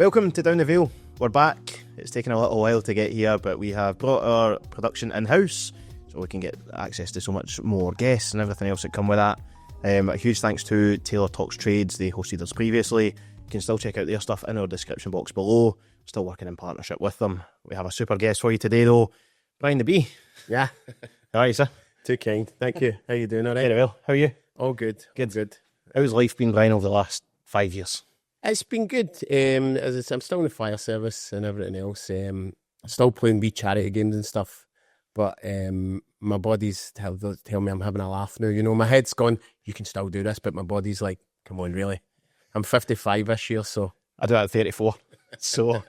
Welcome to Down the Vale. We're back. It's taken a little while to get here, but we have brought our production in-house so we can get access to so much more guests and everything else that come with that. A huge thanks to Taylor Talks Trades. They hosted us previously. You can still check out their stuff in our description box below. Still working in partnership with them. We have a super guest for you today though, Brian the Bee. Yeah. How are you, sir? Too kind. Thank you. How you doing? All right? Very well. How are you? All good. Good. How's life been, Brian, over the last 5 years? It's been good. As I said, I'm still in the fire service and everything else. Still playing wee charity games and stuff. But my body's tell me I'm having a laugh now. You know, my head's gone, you can still do this, but my body's like, come on, really? I'm 55 this year, so... I do that at 34. So,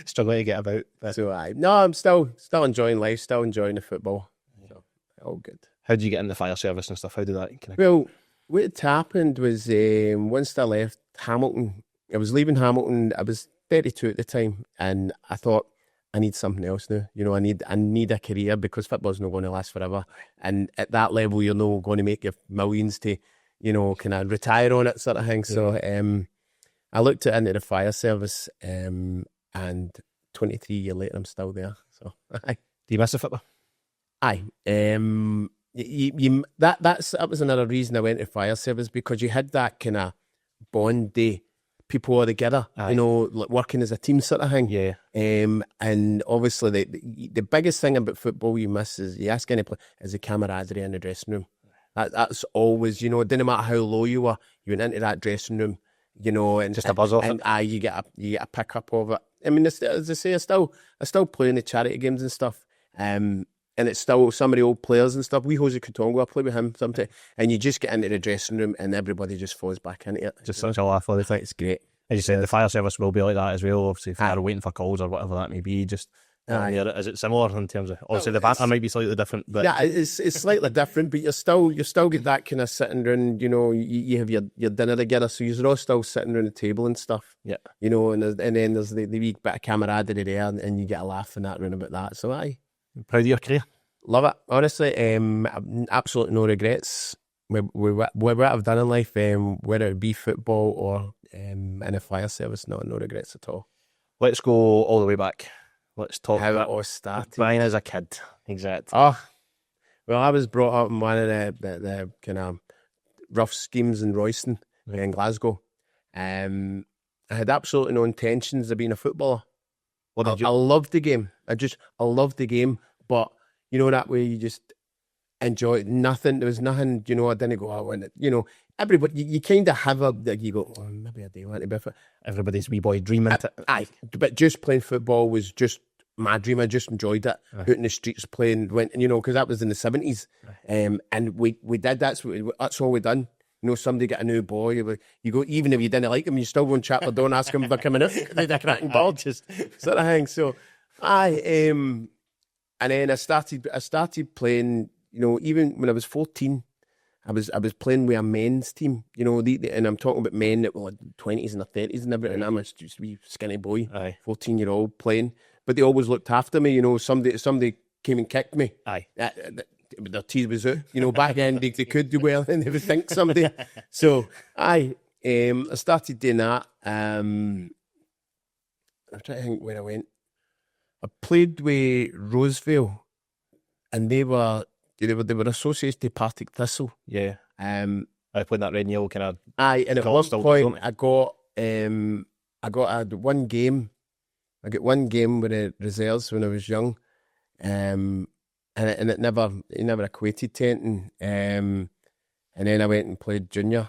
struggling to get about. But. No, I'm still enjoying life, still enjoying the football. So, all good. How did you get in the fire service and stuff? How did that connect? Well, what had happened was once I left Hamilton, I was leaving Hamilton. I was 32 at the time, and I thought I need something else now. You know, I need a career because football's not going to last forever. And at that level, you're not going to make your millions to, you know, kind of retire on it sort of thing. So I looked into the fire service, and 23 years later, I'm still there. So, do you miss the football? Aye. That was another reason I went to fire service, because you had that kind of bond day, people all together, you know, like working as a team sort of thing. Yeah. And obviously the biggest thing about football you miss is, you ask any player, is the camaraderie in the dressing room. That's always, you know, it didn't matter how low you were, you went into that dressing room, you know, and just a buzz off it. And you get a pick up of it. I mean, as I say, I still play in the charity games and stuff. And it's still some of the old players and stuff. Jose Kutongo, I play with him sometimes. And you just get into the dressing room and everybody just falls back into it. Just such a laugh all the time. It's great. As you said, the fire service will be like that as well. Obviously, if you're waiting for calls or whatever that may be, just is it similar in terms of, obviously the banter might be slightly different, but yeah, it's slightly different, but you still get that kind of sitting around, you know, you have your dinner together, so you're all still sitting around the table and stuff. Yeah. You know, and then there's the wee bit of camaraderie there, and you get a laugh and that around about that. So proud of your career. Love it, honestly. Absolutely no regrets with what I've done in life, whether it be football or in a fire service. No regrets at all. Let's go all the way back. Let's talk how it all started. Brian as a kid. Exactly. Oh, well, I was brought up in one of the kind of rough schemes in Royston, in Glasgow. I had absolutely no intentions of being a footballer. I loved the game. I loved the game, but you know, that way you just enjoy it. There was nothing, you know, I didn't go out and, you know, everybody, you kind of have you go, oh, maybe I do want to be fit. Everybody's wee boy dreaming. Aye, but just playing football was just my dream. I just enjoyed it. Out in the streets playing, you know, because that was in the 70s. And we did, that's all we done. You know, somebody get a new boy, you go, even if you didn't like him, you still go and chat the door and ask him if they're coming in. They're cracking ball, just sort of thing. So, and then I started playing, you know, even when I was 14, I was playing with a men's team, you know, and I'm talking about men that were like 20s and 30s and everything. I'm just a wee skinny boy, 14-year-old playing, but they always looked after me. You know, somebody came and kicked me. Their teeth was out. You know, back then they could do well and they would think somebody. So I started doing that. I'm trying to think where I went. I played with Roseville, and they were associated to Partick Thistle. Yeah. I played that red and yellow kind of. Aye, and at one point I had one game. I got one game with the reserves when I was young, and it never equated to anything. And then I went and played junior.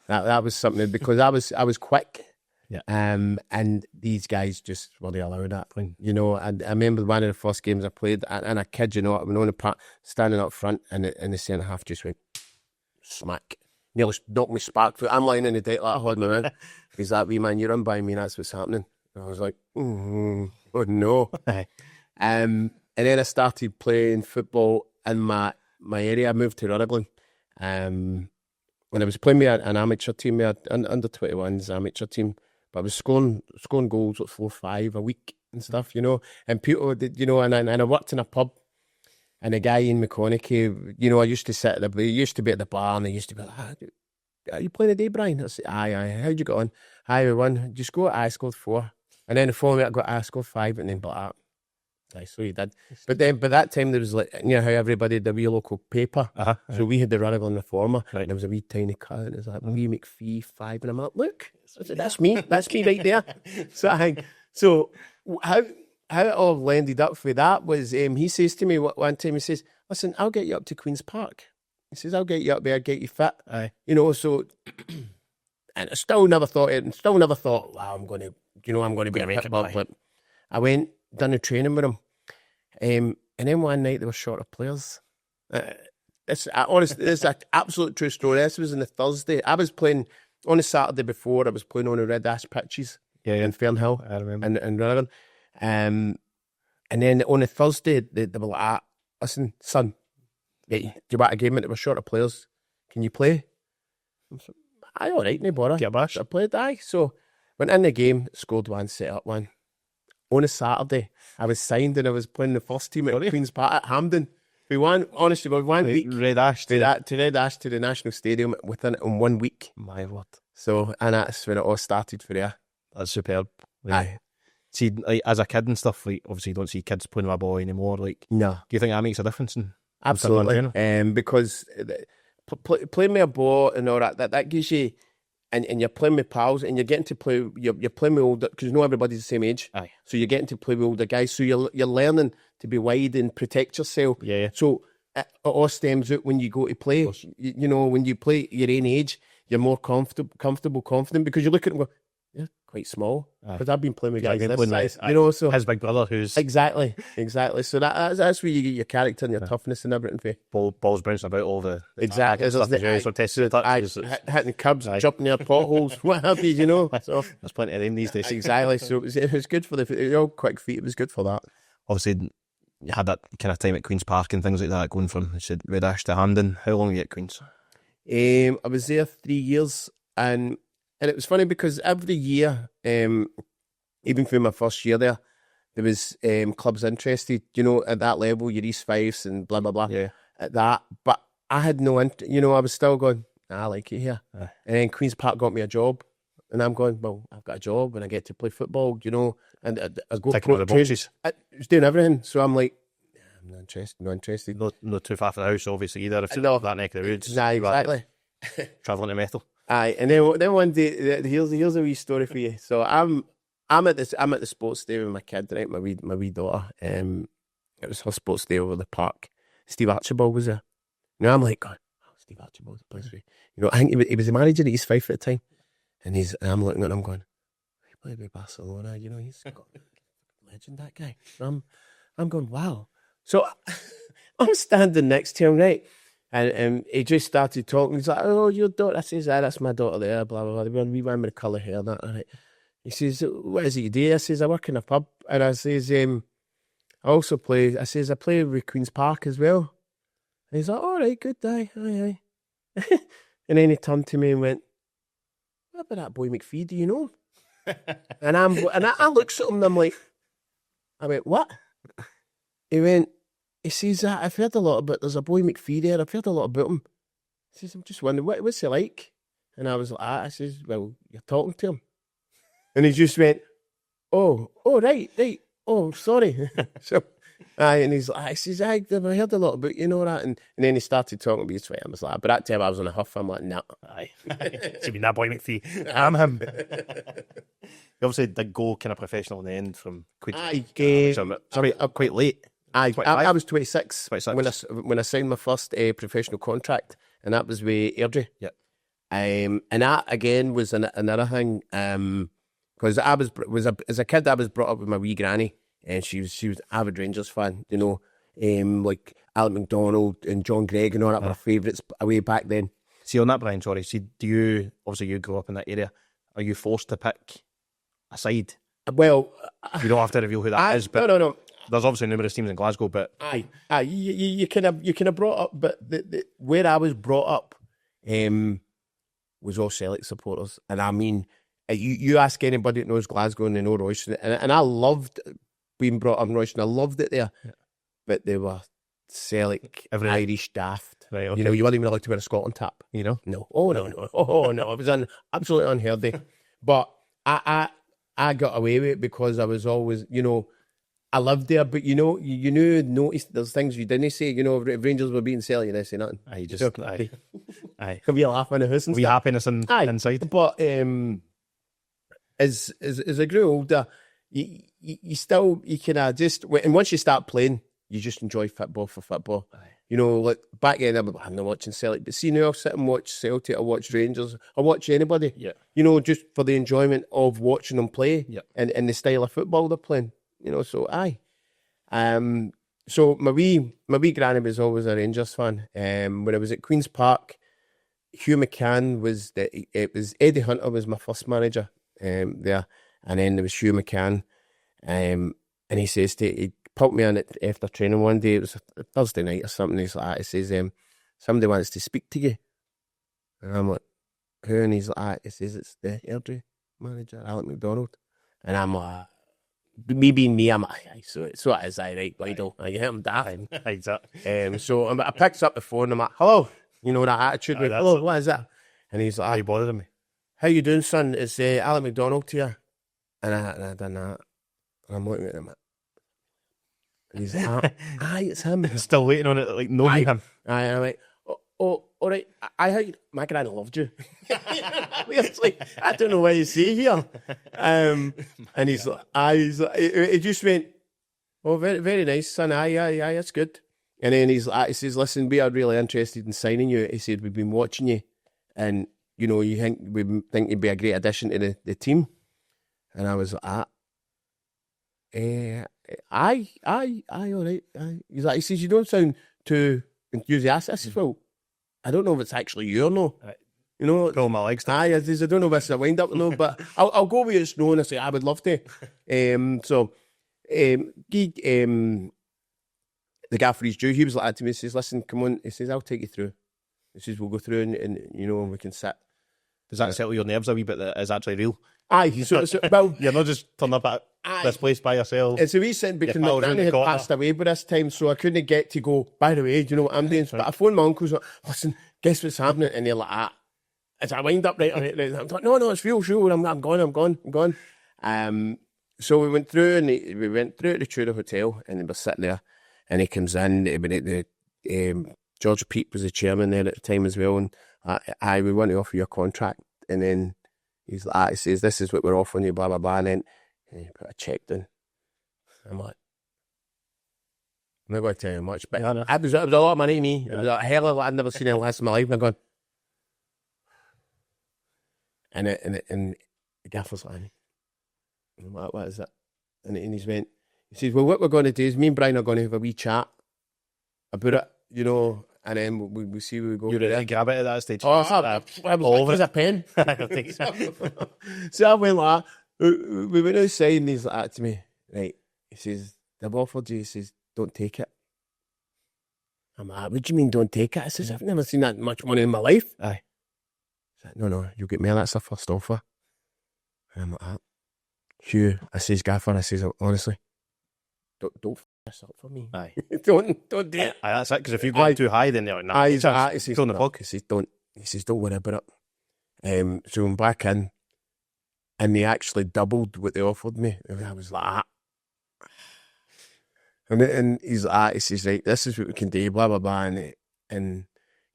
that was something, because I was quick. Yeah. And these guys just really allowed that. You know, I remember one of the first games I played, and I kid you not, I was on the part, standing up front, and the centre half just went smack. Nearly knocked me spark foot. I'm lying in the deck like I had my man. He's like, wee man, you run by me, and that's what's happening. And I was like, oh no. And then I started playing football in my area. I moved to Rutherglen. When I was playing with an amateur team, we had under 21s amateur team. But I was scoring goals at 4-5 a week and stuff, you know. And people, you know, and I worked in a pub, and a guy in McConaughey, you know, I used to sit at he used to be at the bar, and I used to be like, are you playing today, Brian? I said, aye. How'd you get on? Aye, we won. Just go. I scored 4. And then the following week, I scored 5, and then aye, so you did. But then by that time, there was like, you know how everybody had the wee local paper? So we had the Runival Reformer, and there was a wee tiny cut, and it was like, Bee McPhee 5, and I'm like, look, I said, that's me right there. So how it all landed up for that was, he says to me one time, he says, listen, I'll get you up to Queen's Park. He says, I'll get you up there, get you fit. Aye. You know, so, and I still never thought, wow, I'm going to be a football player. I went, done a training with him. And then one night they were short of players. Honestly, this is an absolute true story. This was on the Thursday. I was playing on the Saturday before. I was playing on the Red Ash pitches in Fernhill. I remember. And Runival. And then on the Thursday, they were like, listen, son, do you want a game? And they were short of players. Can you play? I said, aye, all right, no bother. Get a bash. I played, aye. So went in the game, scored 1, set up 1. On a Saturday, I was signed and I was playing the first team at Queen's Park at Hampden. We won, honestly, we won week. Red Ash to Red Ash to the National Stadium in 1 week. My word. So, and that's when it all started for there. That's superb. Like, Aye. See, like, as a kid and stuff, like, obviously you don't see kids playing with a boy anymore. Like, No. do you think that makes a difference? Absolutely. Because playing with a ball and all that gives you, and you're playing with pals, and you're getting to play, you're playing with older, because everybody's the same age. Aye. So you're getting to play with older guys. So you're learning to be wide and protect yourself. Yeah. So it all stems out when you go to play. You know, when you play your own age, you're more comfortable, confident, because you look at them and go, yeah, quite small. Because I've been playing with guys this size, you know. So his big brother, who's exactly. So that's where you get your character and your toughness and everything. Balls bouncing about all the exactly. stuff Hitting curbs, jumping near potholes, what have you, you know. So there's plenty of them these days. Exactly. So it was good for the all quick feet. It was good for that. Obviously, you had that kind of time at Queen's Park and things like that, going from Red Ash to Hampden. How long were you at Queen's? I was there 3 years, and it was funny because every year, even through my first year there was clubs interested, you know, at that level, your East Fives and blah, blah, blah, at that. But I had no, you know, I was still going, I like it here. And then Queen's Park got me a job, and I'm going, well, I've got a job and I get to play football, you know, and I go taking all the boxes. I was doing everything. So I'm like, I'm not interested. Not too far from the house, obviously, either. If it's that neck of the woods. Nah, exactly. Travelling to Metal. Aye, and then one day, here's a wee story for you. So I'm at the sports day with my kid, right? My wee daughter. It was her sports day over the park. Steve Archibald was there. You know, I'm like, God, Steve Archibald's a place for you. You know, I think he was the manager at East Fife at the time, and I'm looking at him going, he played with Barcelona. You know, he's got legend, that guy. So I'm going, wow. So I'm standing next to him, right? And he just started talking. He's like, oh, your daughter. I says, that's my daughter there, blah, blah, blah. We went with the colour hair and that. Right? He says, what is it you do? I says, I work in a pub. And I says, I also play, I play with Queen's Park as well. And he's like, all right, good, aye. And then he turned to me and went, what about that boy McPhee, do you know? and I looked at him and I'm like, I went, what? He says, I've heard a lot about, there's a boy McPhee there, I've heard a lot about him. He says, I'm just wondering, what's he like? And I was like, I says, well, you're talking to him. And he just went, oh, right, oh, sorry. So, and he's like, I says, I've heard a lot about, you know that. And then he started talking about his way. I was like, but that time I was on a huff, I'm like, nah. Aye. You mean that boy McPhee? I'm him. You obviously did go kind of professional in the end from Queen's. Sorry, quite late. I was 26 when I signed my first professional contract, and that was with Airdrie. Yeah. And that again was another thing, because as a kid I was brought up with my wee granny, and she was an avid Rangers fan, you know, like Alec McDonald and John Gregg and all that were favourites way back then. See, on that, Brian, sorry, you grew up in that area, are you forced to pick a side? Well, you don't have to reveal who that is, but no. There's obviously numerous teams in Glasgow, but you kind of brought up, but where I was brought up was all Celtic supporters, and I mean, you ask anybody that knows Glasgow and they know Royston, and I loved being brought up in Royston. I loved it there, but they were Celtic, Every- Irish daft. Right, okay. You know, you weren't even allowed to wear a Scotland tap. You know? No. Oh, no. Oh, no. It was absolutely unheard of. But I got away with it because I was always, you know, I lived there, but you know, you noticed there's things you didn't say. You know, if Rangers were beating Celtic, you didn't say nothing. Aye, just So, aye. Could be a laugh in the house and We stuff. happiness inside. But as I grew older, you still, you kind of just, and once you start playing, you just enjoy football for football. Aye. You know, like back then, I'm not watching Celtic, but see now I'll sit and watch Celtic, I watch Rangers, I watch anybody. Yeah. You know, just for the enjoyment of watching them play. Yeah. And the style of football they're playing. You know, so aye. So my wee granny was always a Rangers fan. When I was at Queen's Park, Hugh McCann it was Eddie Hunter was my first manager there, and then there was Hugh McCann, and he says he popped me on after training one day. It was a Thursday night or something. He's like, he says, somebody wants to speak to you, and I'm like, who? And he's like, he says it's the Airdrie manager, Alec McDonald, and I'm like, me being me, I'm like, aye, so it is, aye, right, Lidl, I hear him dying. Exactly. So I picks up the phone, I'm like, hello, you know that attitude, Aye, hello, what is that? And he's like, Are you bothering me? how you doing, son? It's Alec McDonald here. And I done that. And I'm looking at him. And he's like, aye, it's him. Still waiting on it, like knowing him. Aye, and I'm like, oh, all right. I heard my granny loved you. It's like, I don't know what you say here. And he's like, he just went, oh, very, very nice, son. Aye, that's good. And then he says, listen, we are really interested in signing you. He said, we've been watching you, and you know, we think you'd be a great addition to the team. And I was like, aye, all right. Aye. He says, you don't sound too enthusiastic. I says, well, I don't know if it's actually you or no. Right. You know, Pull my legs. aye, I don't know if it's a wind up or no, but I'll go with it's no, and I say I would love to. The gaffer he's due, he was like that to me. He says, listen, come on. He says, I'll take you through. He says, we'll go through and you know, we can sit. Does that settle your nerves a wee bit that it's actually real? Aye, so well, You're not just turning up at this place by yourself. it's a wee sin because Your my pal round granny the had corner. passed away by this time, so I couldn't get to go, by the way, do you know what I'm doing? But I phoned my uncles, like, listen, guess what's happening? And they're like, it's a wind up, right? I'm like, no, it's real, sure, I'm gone. So we went through and we went through to the Tudor Hotel, and they were sitting there, and he comes in, George Peat was the chairman there at the time as well, and we want to offer you a contract. And then he's like, he says, this is what we're offering you, blah, blah, blah. And then he put a check down. I'm like, I'm not going to tell you much, but Yeah, I know. it was a lot of money to me. It was a hell of a lot I'd never seen in the last of my life. And I'm going, and the gaffer's like, and I'm like, what is it? And he says, well, what we're going to do is me and Brian are going to have a wee chat about it, you know, and then we see where we go. You're ready to grab it at that stage. Oh, I was all like, over here's a pen. So I went like that. We went outside and he's like that to me. Right. He says, they've offered you. He says, don't take it. I'm like, what do you mean don't take it? I says, I've never seen that much money in my life. Aye. He said, no, you'll get me. That's the first offer. And I'm like, Hugh, I says, Gaffer, I says, honestly, don't f this up for me. Aye. don't do it. Aye, that's it. Because if you go too high, then you're like, nah. He says, on the no. plug. He says, don't worry about it. So I'm back in, and they actually doubled what they offered me. And I was like, and he's like, he says, right, this is what we can do, blah, blah, blah. And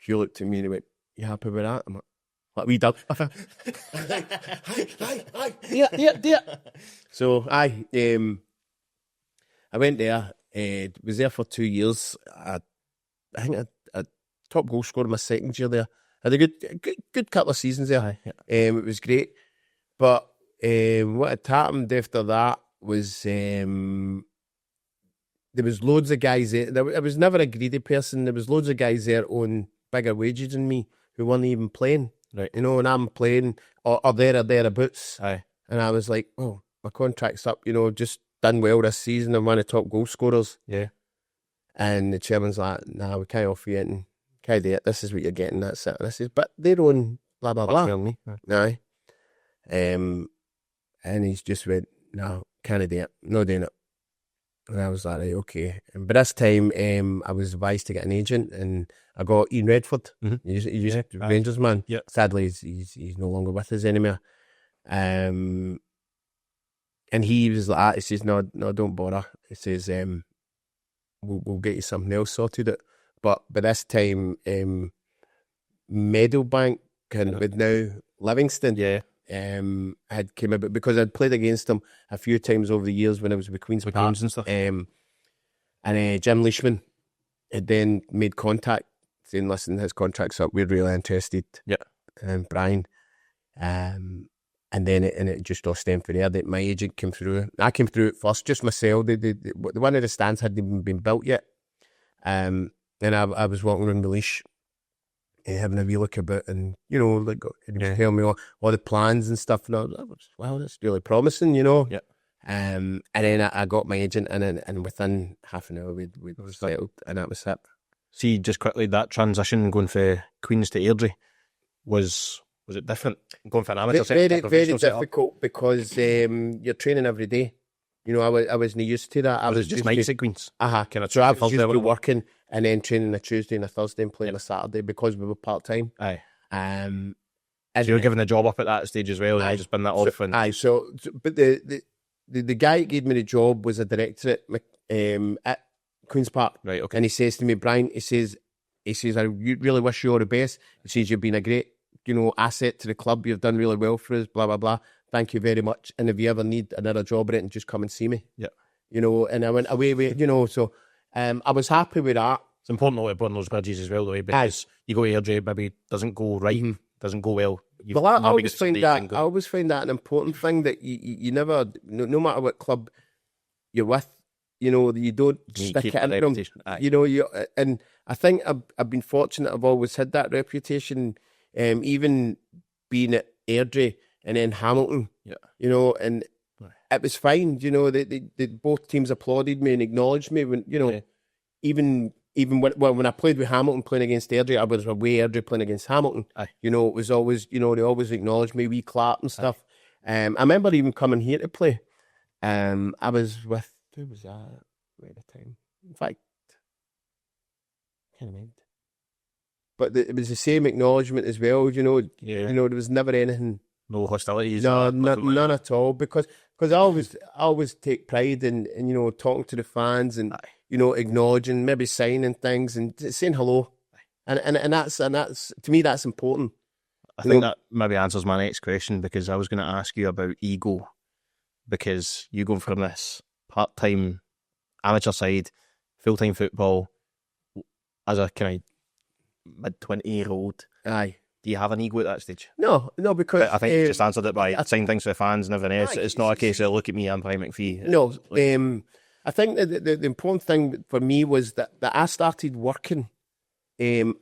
Hugh looked at me and he went, you happy with that? I'm like we done. Yeah. So I went there, was there for 2 years. I think I top goal scorer my second year there. Had a good couple of seasons there. Yeah. It was great. But what had happened after that was there was loads of guys there. I was never a greedy person. There was loads of guys there on bigger wages than me who weren't even playing. Right. You know, and I'm playing or there or thereabouts. Aye. And I was like, oh, my contract's up, you know, just done well this season. I'm one of the top goal scorers. Yeah. And the chairman's like, nah, we can't offer you anything. Can't do it. This is what you're getting. That's it. And I says, but they're on blah, blah, blah. Me. Aye. And he's just went, no, can't do it. Not doing it. And I was like, right, okay. But this time, I was advised to get an agent, and I got Ian Redford. He's a Rangers man. Yeah. Sadly, he's no longer with us anymore. And he was like, he says, no, don't bother. He says, we'll get you something else sorted out. But by this time, Meadowbank and with now Livingston, had came about because I'd played against them a few times over the years when I was with Queen's Park and stuff. And Jim Leishman had then made contact saying, listen, his contract's up, we're really interested. Yeah. And Brian. And then it just all stemmed from there. That my agent came through. I came through it first, just myself. The one of the stands hadn't even been built yet. And I was walking around the leash, having a wee look about, and he was telling me all the plans and stuff. And I was, wow, that's really promising, Yeah. And then I got my agent, and within half an hour we'd settled, and that was it. See, just quickly, that transition going from Queens to Airdrie was it different? Going for an amateur very difficult because you're training every day. I wasn't used to that. I was just nights at Queens. So I was used to working and then training a Tuesday and a Thursday and playing a Saturday because we were part time. Aye. And so you were given a job up at that stage as well. I just been that off. But the guy who gave me the job was a director at Queen's Park. Right. Okay. And he says to me, Brian, he says, I really wish you all the best. He says, you've been a great, asset to the club. You've done really well for us, blah, blah, blah. Thank you very much. And if you ever need another job or anything, just come and see me. Yeah. And I went away with, so I was happy with that. It's important to burn those bridges as well, though, because you go to Airdrie, maybe it doesn't go right, doesn't go well. Well, I always find that an important thing, that you never, no matter what club you're with, you don't stick it into them. And I think I've been fortunate. I've always had that reputation, even being at Airdrie and then Hamilton. Yeah. And it was fine. They both teams applauded me and acknowledged me when even when I played with Hamilton playing against Airdrie, I was away Airdrie playing against Hamilton. Aye. It was always they always acknowledged me, we clap and stuff. I remember even coming here to play. I was with, who was that at the time? In fact, I can't remember. But it was the same acknowledgement as well. There was never anything. No hostilities. No, none at all. Because I always take pride in talking to the fans and acknowledging, maybe signing things and saying hello. And that's to me that's important. I think that maybe answers my next question, because I was going to ask you about ego, because you go from this part-time amateur side, full-time football, as a kind of mid-20-year-old. Aye. Do you have an ego at that stage? No, because I think you just answered it by saying things to the fans and everything else. It's not a case of, look at me, I'm Bee McPhee. No, I think that the important thing for me was that I started working in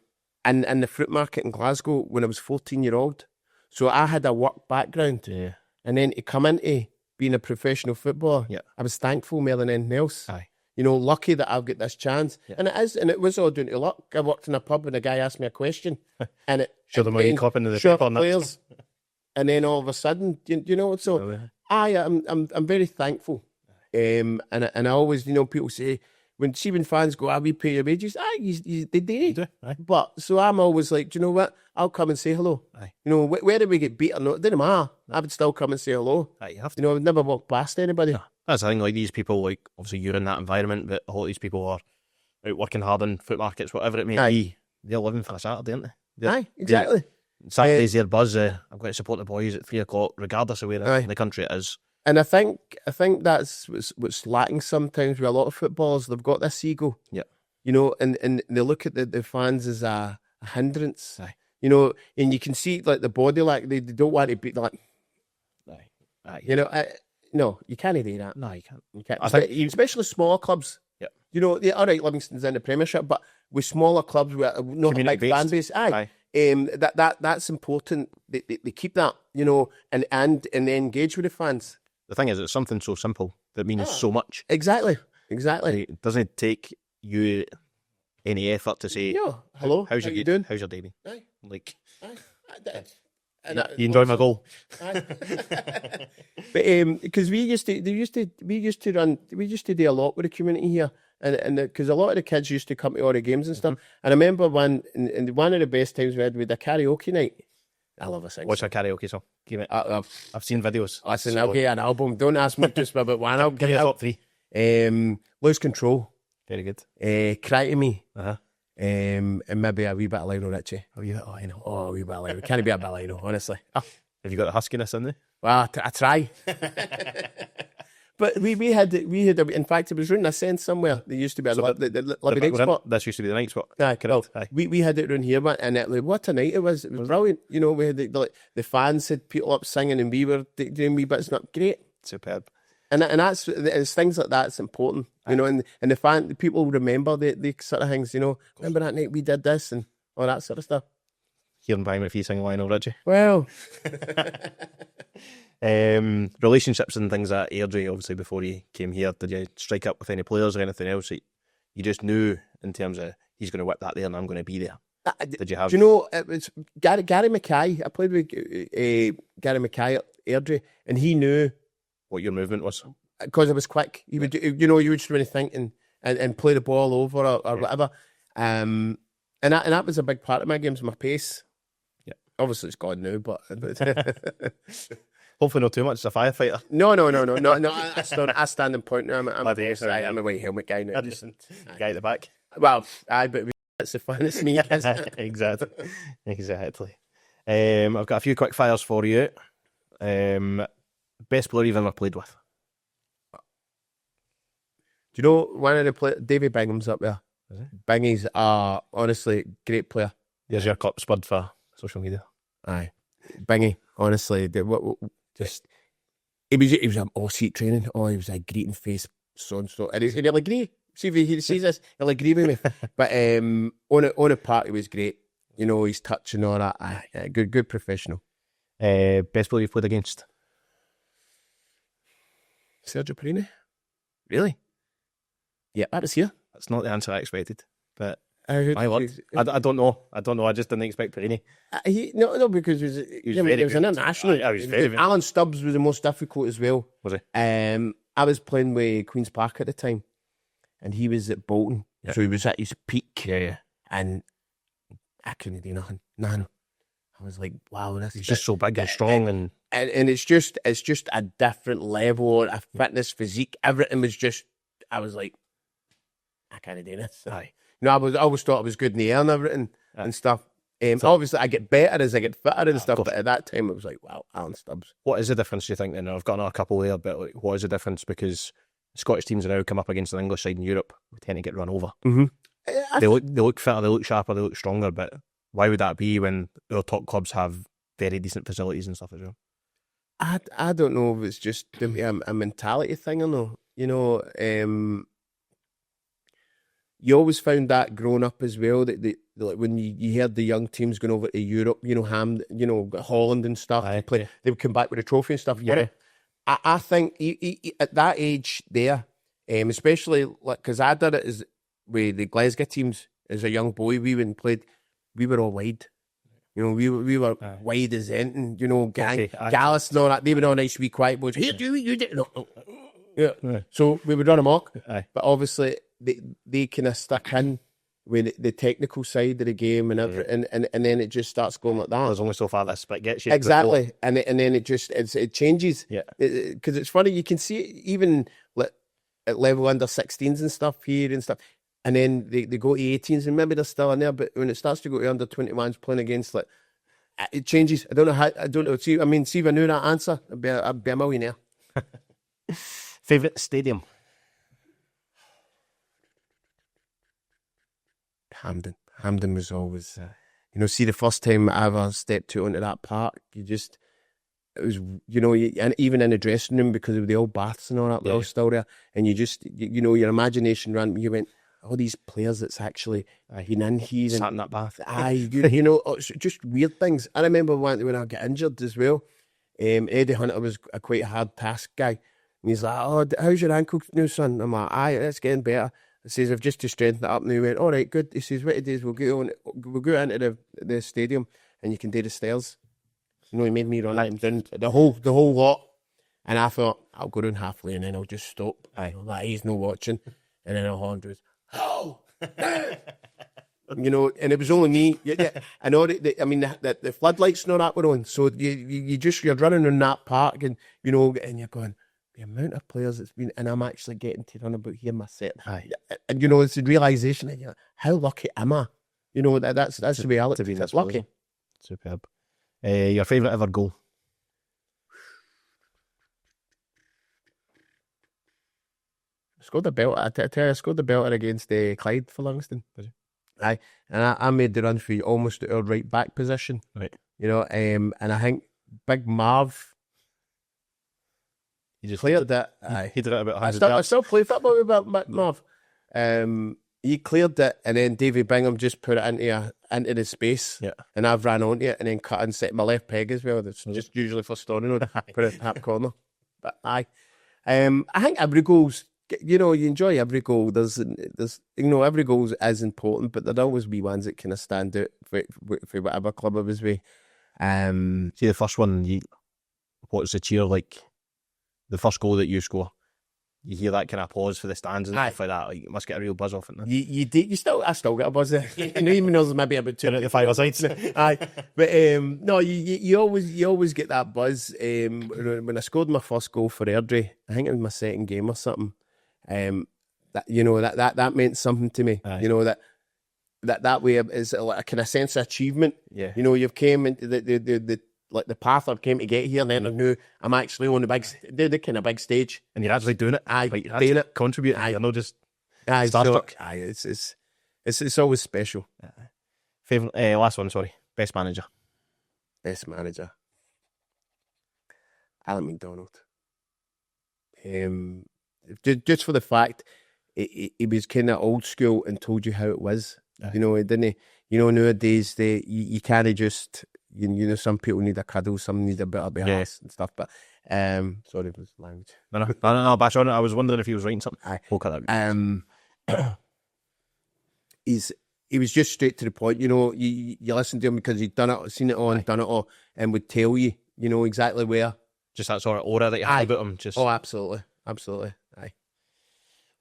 the fruit market in Glasgow when I was 14-year-old. So I had a work background. Yeah. And then to come into being a professional footballer, I was thankful more than anything else. Aye. Lucky that I've got this chance. Yeah. And it was all down to luck. I worked in a pub and a guy asked me a question. And it showed them how you cop into the paper players. And then all of a sudden, so I'm very thankful. And I always, people say, when fans go, we pay your wages, they do. But so I'm always like, do you know what? I'll come and say hello. Aye. Whether we get beat or not, it didn't matter. I would still come and say hello. Aye, you have to. I would never walk past anybody. No. That's the thing, like these people, like obviously you're in that environment, but a lot of these people are out working hard in foot markets, whatever it may be. They're living for a Saturday, aren't they? Aye, exactly. Saturday's their buzz. I've got to support the boys at 3:00, regardless of where in the country it is. And I think that's what's lacking sometimes with a lot of footballers. They've got this ego. Yeah. And they look at the fans as a hindrance. Aye. And you can see like the body, like they don't want to be like. Aye. No, you can't do that. No, you can't. You can't. Especially smaller clubs. Yeah. All right, Livingston's in the Premiership, but with smaller clubs with not a big fan base. Aye. That's important. They keep that, and they engage with the fans. The thing is, it's something so simple that means so much. Exactly. It doesn't take you any effort to say, hello, how's you doing? How's your day? Aye. Like, aye. You enjoy my goal. But because we used to do a lot with the community here, and because a lot of the kids used to come to all the games and stuff. And I remember one of the best times we had with a karaoke night. I love a sing. What's a karaoke song? Give it. I've seen videos. Listen, I'll get an album. Don't ask me just about one. I'll give you a top 3. Lose Control. Very good. Cry to Me. And maybe a wee bit of Lionel Richie. A wee bit of Lionel. Oh, a wee bit of Lionel. Can't be a bit of Lionel, honestly. Have you got the huskiness in there? Well, I try. But we had in fact, it was round a sense somewhere. There used to be the Livi night spot. This used to be the night spot. Aye, correct. Aye. We had it round here, and what a night it was. It was brilliant. You know, we had the fans had people up singing, and we were doing wee bits. Not great. Superb. And it's things like that's important. You know, and the people remember the sort of things. You know, remember that night we did this and all that sort of stuff. Hearing Bee McPhee sing Lionel Richie. Well. Relationships and things at Airdrie, obviously, before you came here, did you strike up with any players or anything else that you just knew in terms of he's going to whip that there and I'm going to be there? Did you have? Do you know, it was Gary McKay. I played with Gary McKay at Airdrie, and he knew what your movement was. Because it was quick. You would, you would just really think and play the ball over or whatever. And that was a big part of my games, my pace. Yeah. Obviously, it's gone now, but hopefully not too much. It's a firefighter. No. I stand and point now. I'm a white helmet guy now. Guy at the back. Well, but that's the fun. It's me. Exactly. I've got a few quick fires for you. Best player you've ever played with? Do you know one of the players? Davy Bingham's up there. Bingy's honestly great player. There's your cup spud for social media. Aye, Bingy. Honestly, he was an all-seat training. Oh, he was a greeting face, so and so. And he'll agree. See if he sees this, he'll agree with me. But on a part, he was great. You know, he's touching all that. Good professional. Best player you've played against? Sergio Perini. Really? Yeah, that was here. That's not the answer I expected. But my word, I don't know. I just didn't expect Perini. No, because he was an international. Alan Stubbs was the most difficult as well. Was he? I was playing with Queen's Park at the time, and he was at Bolton, so he was at his peak. Yeah. And I couldn't do nothing. None. I was like, wow, this is just so big and strong, and it's just a different level of fitness, physique. Everything was just. I was like, I can't do this. Aye. I always thought I was good in the air and everything and stuff. Obviously, I get better as I get fitter and stuff, but at that time, it was like, wow, Alan Stubbs. What is the difference, do you think, then? I've got another couple there, but what is the difference? Because Scottish teams are now come up against an English side in Europe, we tend to get run over. Mm-hmm. They look fitter, they look sharper, they look stronger, but why would that be when our top clubs have very decent facilities and stuff as well? I don't know if it's just a mentality thing or no. You know, you always found that growing up as well, that like when you heard the young teams going over to Europe, you know, Holland and stuff, they would come back with a trophy and stuff. Yeah. I think at that age there, especially because I did it with the Glasgow teams as a young boy, we were all wide. You know, we were wide as anything, you know, Gallus and all that. They were all nice, wee quiet boys. Here, you did no. Yeah. So we would run amok. But obviously they kind of stuck in with the technical side of the game and everything, and then it just starts going like that. There's only so far that split gets you. Exactly. And then it changes. Yeah. Because it's funny, you can see it even at level under 16s and stuff here and stuff. And then they go to 18s and maybe they're still in there, but when it starts to go to under 21s playing against, it changes. I don't know how. I don't know. See if I knew that answer, I'd be a millionaire. Favourite stadium? Hampden was always, see the first time I ever stepped out onto that park, it was, and even in the dressing room, because of the old baths and all that, were all still there, and you just, your imagination ran, you went, all these players that's actually been in here. Sat in that bath. Just weird things. I remember when I got injured as well, Eddie Hunter was a quite hard task guy. And he's like, oh, how's your ankle now, son? I'm like, aye, it's getting better. He says, I've just to strengthen it up. And he went, all right, good. He says, what it is, we'll go into the stadium and you can do the stairs. You know, he made me run out and down the whole lot. And I thought, I'll go down halfway and then I'll just stop. Aye. You know, like he's no watching. And then a Holland was, oh, you know, and it was only me. Yeah. I know I mean, the floodlights and all that were on. So you're running in that park and, you know, and you're going, the amount of players it's been, and I'm actually getting to run about here myself. Aye. And, you know, it's the realisation that, you know, how lucky am I? You know, that's the reality. To be That's this lucky. Superb. Your favourite ever goal? Scored the belter. I tell you, I scored the belter against Clyde for Livingston. Did you? Aye, and I made the run for almost our right back position. Right. You know, and I think Big Marv. He just cleared it. Aye. He did it about I still play football with Marv. He cleared it, and then Davy Bingham just put it into the space. Yeah. And I've ran onto it and then cut and set my left peg as well. That's just usually for storing on. Put it top corner. But aye. I think every goal's, you know, you enjoy every goal. There's you know, every goal is important, but there'll always be ones that kind of stand out for whatever club I was with. See the first one, what's the cheer like? The first goal that you score, you hear that kind of pause for the stands and stuff like that. Like, you must get a real buzz off it. I still get a buzz there. You know, even though there's maybe about 2 at the five-a-sides. Aye, but no, you always get that buzz. When I scored my first goal for Airdrie, I think it was my second game or something. That, you know, that meant something to me. Aye. You know, that way is like a kind of sense of achievement. Yeah. You know, you've came into the path I've came to get here, and then I knew I'm actually on the kind of big stage, And you're actually doing it. Aye, like, you're doing it. contributing. You're not just Aye, starstruck. So, aye, it's always special. Favourite, last one, sorry. Best manager. Best manager, Alan McDonald. Just for the fact he was kind of old school and told you how it was. Aye. You know, he didn't. You know, nowadays you can't just. You know, some people need a cuddle, some need a bit of BS and stuff. But sorry, it was language. No, bash on it. I was wondering if he was writing something. Aye. We'll cut that. He was just straight to the point. You know, you listen to him because he'd done it, seen it on, done it all, and would tell you, you know, exactly where. Just that sort of aura that you have about him. Just Oh, absolutely. Aye.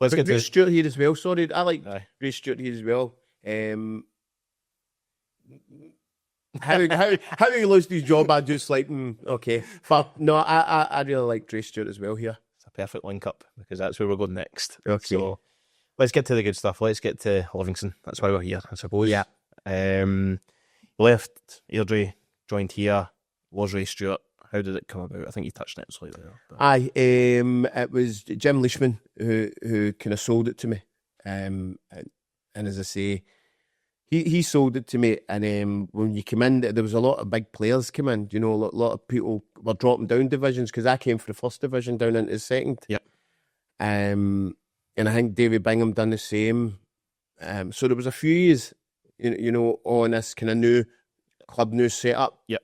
let's get Grace to Stewart here as well. Sorry, I like Aye. Grace Stewart here as well. How he lost his job, I just like, okay. Fuck. No, I really like Grace Stewart as well here. It's a perfect link up because that's where we're going next. Okay. So let's get to the good stuff. Let's get to Livingston. That's why we're here, I suppose. Yeah. Left Airdrie, joined here. Was Ray Stewart. How did it come about? I think you touched on it slightly there. But... Aye, it was Jim Leishman who kind of sold it to me. And as I say, he sold it to me. And when you come in, there was a lot of big players come in. You know, a lot of people were dropping down divisions because I came from the first division down into the second. Yep. And I think David Bingham done the same. So there was a few years, you know, on this kind of new club, new setup. Yep.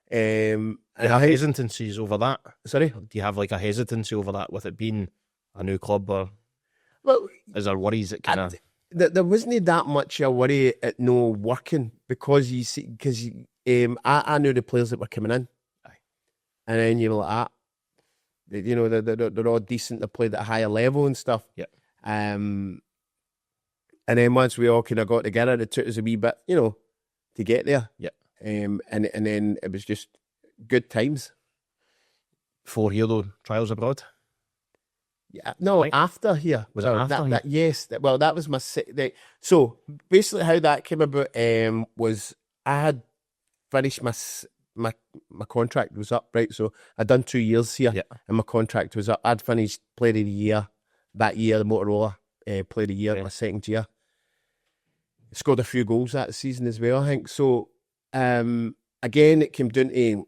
And Do you have hesitancies over that? Sorry? Do you have like a hesitancy over that with it being a new club, or Well, is there worries that kind of... there wasn't that much a worry at no working because you see, because I knew the players that were coming in. Aye. And then you were like, you know, they're all decent. They played at a higher level and stuff. Yep. And then once we all kind of got together, it took us a wee bit, you know, to get there. Yep. And then it was just good times. 4 year though, trials abroad. Yeah, no, Right. after here. Was it after here? Yes. Well, that was my... So, basically how that came about was I had finished my contract was up, right? So, I'd done 2 years here and my contract was up. I'd finished Player of the Year that year, the Motorola Player of the Year, my second year. Scored a few goals that season as well, I think. So, again, it came down to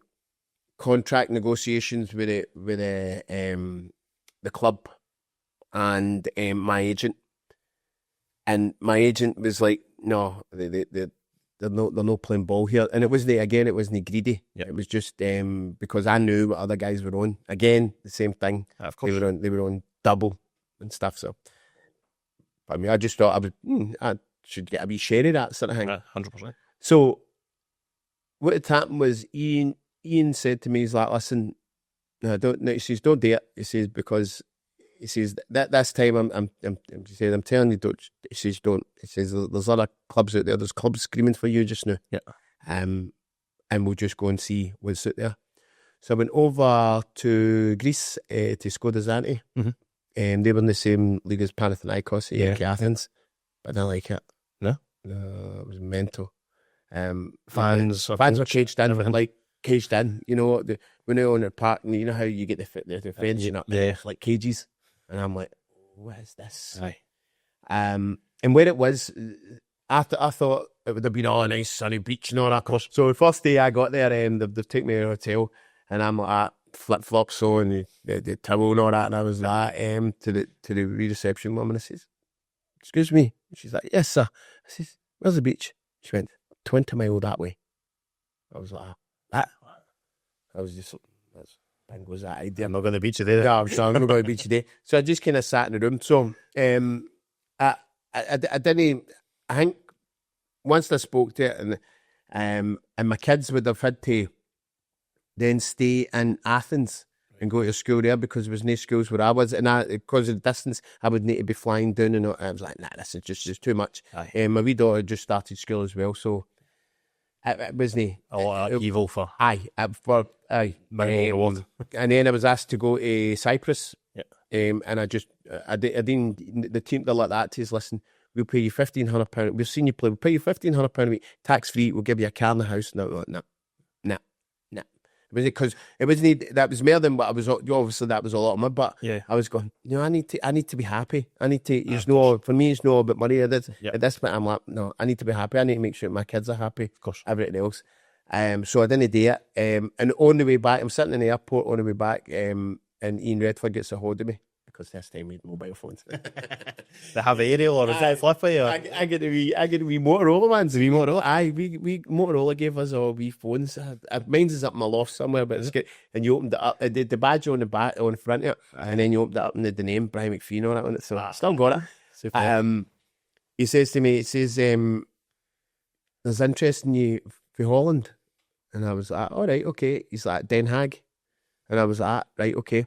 contract negotiations with the club and my agent. And my agent was like, no, they're not playing ball here. And it wasn't greedy. Yep. It was just because I knew what other guys were on. Again, the same thing. Of course. They were on double and stuff. So, I mean, I just thought I should get a wee share of that sort of thing. 100%. So what had happened was Ian Ian said to me, he's like, listen, no, don't. No, he says, don't do it. He says, because he says that this time he said, I'm telling you, don't. He says, don't. He says, there's other clubs out there. There's clubs screaming for you just now. Yeah. And we'll just go and see what's out there. So I went over to Greece to Skoda Zanti. They were in the same league as Panathinaikos at Athens, but I didn't like it. No, it was mental. Fans were caged in, like caged in. You know, when they're on the park, and you know how you get the fencing up, like cages, and I'm like, what is this? Aye. And where it was, I thought it would have been all a nice sunny beach and all that. So the first day I got there, they've taken me to a hotel, and I'm like flip flops on the towel and all that, and I was like to the reception woman. I says, excuse me. She's like, yes sir. I says, where's the beach? She went 20 miles that way. I was like, that. I was just, that's was that idea. I'm not going to beat you there. No, I'm not going to beat you there. So I just kind of sat in the room. So I didn't. I think once I spoke to it, and my kids would have had to then stay in Athens and go to school there, because there was no schools where I was, and because of the distance, I would need to be flying down, and I was like, nah, this is just too much. My wee daughter just started school as well, so it wasn't a lot of evil for aye. And then I was asked to go to Cyprus, and I didn't. The team that like that to us, listen, we'll pay you £1,500. We've seen you play. We'll pay you £1,500 a week, tax free. We'll give you a car in the house. No. Because it wasn't. That was more than what I was. Obviously, that was a lot of money. But I was going. I need to be happy. I need to. It's no for me. It's no about money. At this point, I'm like, no. I need to be happy. I need to make sure my kids are happy. Of course. Everything else. So I didn't do it. And on the way back, I'm sitting in the airport on the way back. And Ian Redford gets a hold of me, because this time we had mobile phones. They have aerial, or is that flippy? Or? I get a wee Motorola ones. A wee Motorola. Aye, we Motorola gave us all wee phones. Mine's is up in my loft somewhere, but it's good. And you opened it up, the badge on the back, on the front of it, and then you opened it up and the name Brian McPhee on it on it. So I still got it. Super. He says to me, he says, there's interest in you for Holland, and I was like, all right, okay. He's like, Den Haag, and I was like, right, okay.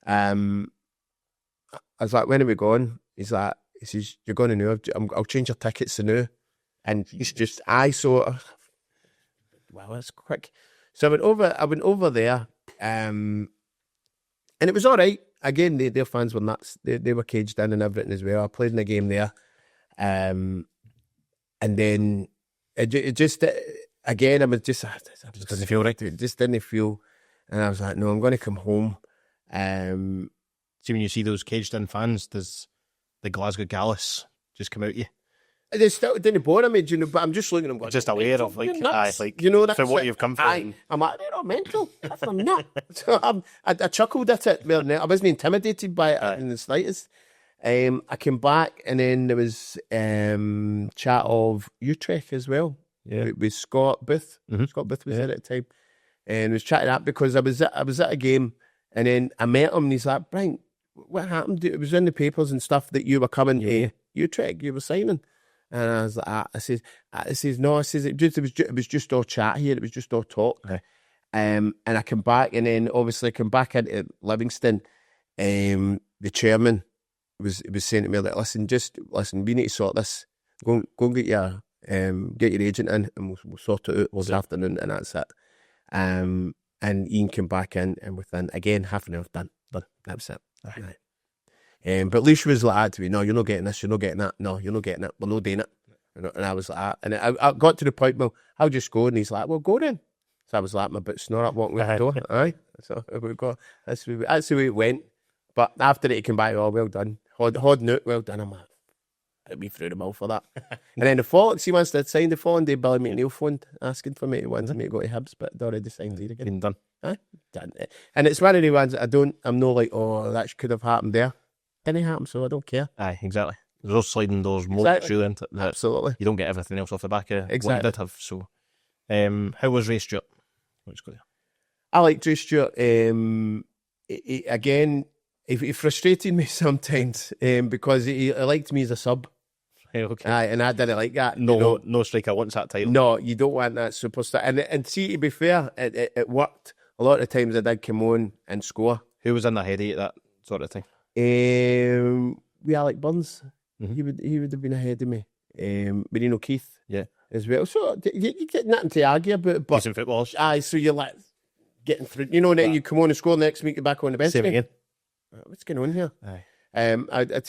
I was like, when are we going? He says, you're going to know. I'll change your tickets to now. And he's just, well, that's quick. So I went over there, and it was all right. Again, their fans were nuts. They were caged in and everything as well. I played in a game there. And then it just, again, I was just, Just didn't feel right. It just didn't feel, and I was like, no, I'm going to come home. See, when you see those caged-in fans, does the Glasgow Gallus just come out at you? They still didn't bore me, you know, but I'm just looking at them going, just aware of, like, you know, that's for what you've come from. I'm like, they're not mental. That's them not. So I chuckled at it. I wasn't intimidated by it in the slightest. I came back, and then there was chat of Utrecht as well. Yeah, with Scott Booth. Scott Booth was there at the time, and was chatting up because I was at a game, and then I met him, and he's like, Brian, what happened? It was in the papers and stuff that you were coming to Utrecht, you were signing. And I was like, I says, no, I says, it was just all chat here, it was just all talk. Okay. And I come back, and then obviously I come back into Livingston. The chairman was saying to me, like, listen, we need to sort this. Go and get your agent in, and we'll sort it out this afternoon, and that's it. And Ian came back in, and within, again, half an hour, done. That was it. Right. But Leash was like that to me, no, you're not getting this, you're not getting that, no, you're not getting it, we're not doing it. And I was like that. And I got to the point, well, I'll just go. And he's like, well, go then. So I was like, my bit snore up, walking out the door. Aye. So we got, that's the way it went. But after it, he came back, oh, well done. Hod Nook, well done. I'm like, I'd be through the mouth for that. And then once they'd signed the following day, Billy McNeil phoned asking for me to want me to go to Hibs, but they'd already signed there again. Done. Aye, done. And it's one of the ones that I'm not like, oh, that could have happened there. Didn't happen, so I don't care. Aye, exactly. There's those sliding doors more truly into that. Absolutely. You don't get everything else off the back of what you did have. So, how was Ray Stewart? I liked Ray Stewart. Again, he frustrated me sometimes because he liked me as a sub. Okay. Aye, and I didn't like that. No striker wants that title. No, you don't want that superstar. And see, to be fair, it worked. A lot of the times I did come on and score. Who was in their head at that sort of thing? We Alec Burns. He would have been ahead of me. Marino Keith. Yeah. As well. So you get nothing to argue about. But Decent footballers. aye, so you're like getting through. You know, and then you come on and score next week. You're back on the bench. Same again. What's going on here? Aye. I'll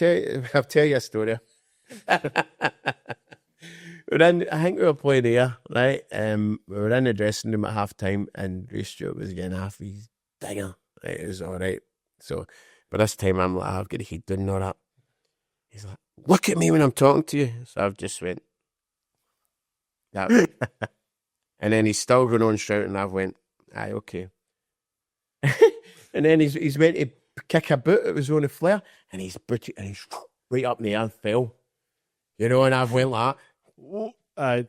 tell you a story. I think we were playing here, right? We were in the dressing room at half time, and Ray Stewart was getting half his dinger. Right, it was all right. So, but this time I'm like, I've got to head down and all that. He's like, look at me when I'm talking to you. So I've just went, that. And then he's still going on shouting, and I've went, aye, okay. And then he's went to kick a boot. It was on a flare, and he's right up in the air and fell. You know, and I've went like that.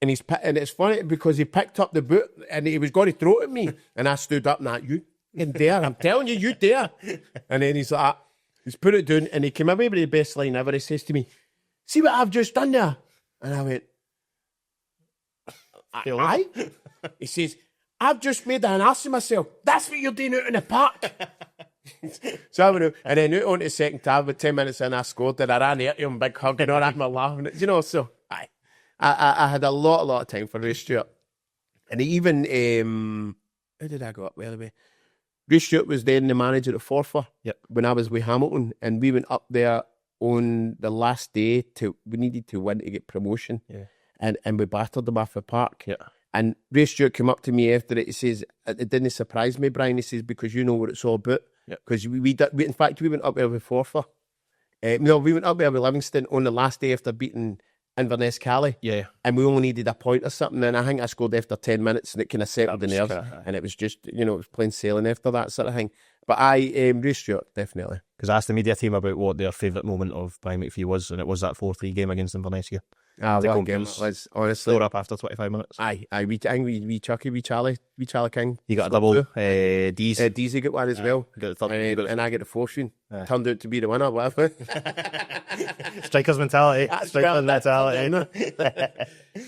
And it's funny because he picked up the boot and he was going to throw it at me, and I stood up and like, you in there? I'm telling you, you there. And then he's like, he's put it down, and he came away with the best line ever. He says to me, see what I've just done there? And I went, aye. He says, I've just made an ass of myself. That's what you're doing out in the park. So I went out, and then out onto the second tab, about 10 minutes in, I scored, and I ran at him, big hug, and all that, and laughing. You know, so I had a lot of time for Ray Stewart. And even, how did I go up the other way? Ray Stewart was then the manager at Forfar when I was with Hamilton, and we went up there on the last day we needed to win to get promotion. Yeah. And we battered them off the park. Yeah. And Ray Stewart came up to me after it. He says, it didn't surprise me, Brian. He says, because you know what it's all about. Because we in fact, we went up there with Forfar. No, we went up there with Livingston on the last day after beating Inverness Cali. Yeah. And we only needed a point or something. And I think I scored after 10 minutes, and it kind of settled the nerves. And it was just, you know, it was plain sailing after that sort of thing. But Ray Stewart, definitely. Because I asked the media team about what their favourite moment of Bee McPhee was, and it was that 4-3 game against Inverness here. What game it was, honestly. 4 up after 25 minutes. I think we Charlie King. You got a double. Deez. Deezy got one as well. Got the third, and I get the fourth one. Turned out to be the winner, whatever. Striker's mentality. Striker's mentality.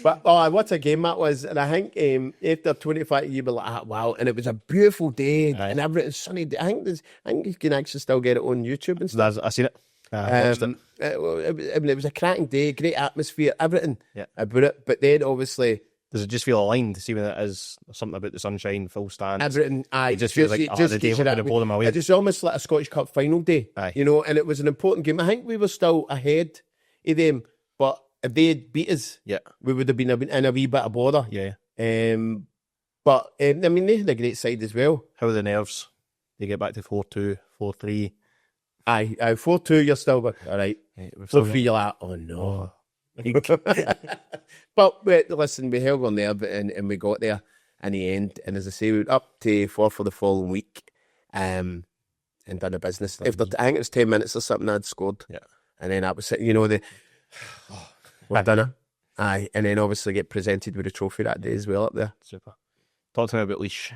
But what a game that was. And I think after 25 you were like, wow. And it was a beautiful day and everything's sunny. I think you can actually still get it on YouTube and stuff. I seen it. It was a cracking day, great atmosphere, everything about it. But then obviously, does it just feel aligned? See when it is something about the sunshine, full stand. Everything. It just feels like the day we're going to blow them away. It's almost like a Scottish Cup final day, you know. And it was an important game. I think we were still ahead of them, but if they had beat us, we would have been in a wee bit of bother. But I mean, they had a great side as well. How are the nerves? They get back to 4-2, 4-3. 4-2, you're still all right. 4-3, you're like, oh no. But listen, we held on there, and we got there in the end. And as I say, we went up to 4 for the following week, and done the business. After I think it was 10 minutes or something, I'd scored. And then I was sitting, you know, we've done it. And then obviously get presented with a trophy that day as well up there. Super. Talk to me about Laois.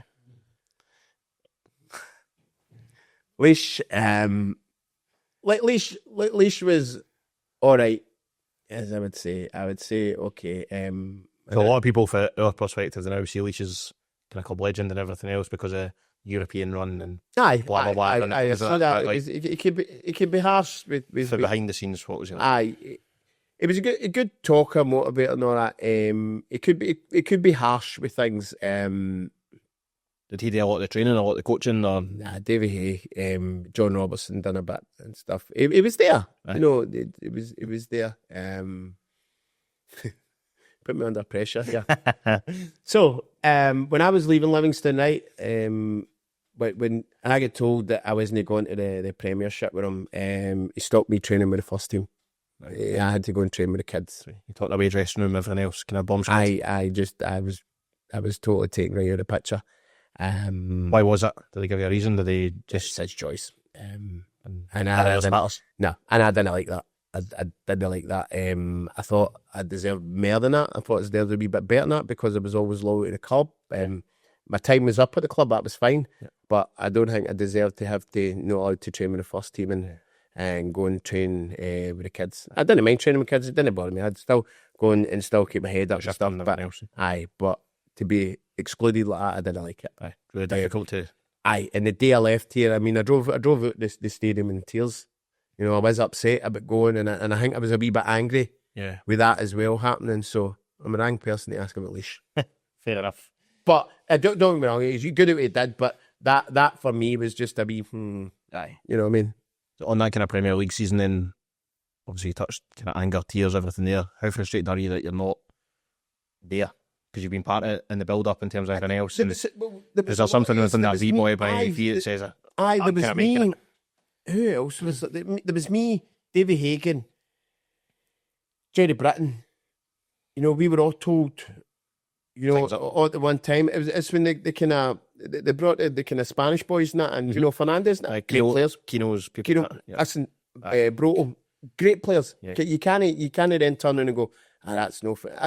Laois was all right, as I would say. I would say okay. A lot of people, from our perspective, now see Laois as kind of club legend and everything else because of European run and blah blah blah. It could be harsh with behind the scenes. What was it? It was a good talker, motivator, and all that. It could be harsh with things. Did he do a lot of the training, a lot of the coaching? Or? Nah, Davy Hay, John Robertson done a bit and stuff. It was there, you know. It was there. Put me under pressure. Yeah. So when I was leaving Livingston, right, when I get told that I wasn't going to the Premiership with him, he stopped me training with the first team. Right. I had to go and train with the kids. You talked about dressing room, everything else, kind of bomb squad. I was totally taken right out of the picture. Why was it? Did they give you a reason? Did they just said choice? And I didn't like that. I didn't like that. I thought I deserved more than that. I thought I deserved a wee bit better than that because I was always loyal to the club. My time was up at the club. That was fine, but I don't think I deserved to have to not allowed to train with the first team. and go and train with the kids. I didn't mind training with kids. It didn't bother me. I'd still go and still keep my head up and stuff. But, but to be excluded like that, I didn't like it. Aye, really difficult to. Aye, and the day I left here, I mean, I drove out the stadium in tears. You know, I was upset about going, and I think I was a wee bit angry with that as well happening. So I'm a wrong person to ask about leash. Fair enough. But don't get me wrong, he's good at what he did, but that for me was just a wee, Aye. You know what I mean? So on that kind of Premier League season, then obviously you touched kind of anger, tears, everything there. How frustrated are you that you're not there? Because you've been part of it in the build-up in terms of everything else. Is there something within that wee boy by feet that says, there was me. Who else was there? There was me, Davy Hagan, Jerry Britton. You know, we were all told, you know, all at one time. It's when they kind of they brought the kind of Spanish boys and that, and you know, Fernandez and that, great players. Kino's people. Kino, listen, Broto, great players. Yeah. You can't then turn around and go, that's no fair.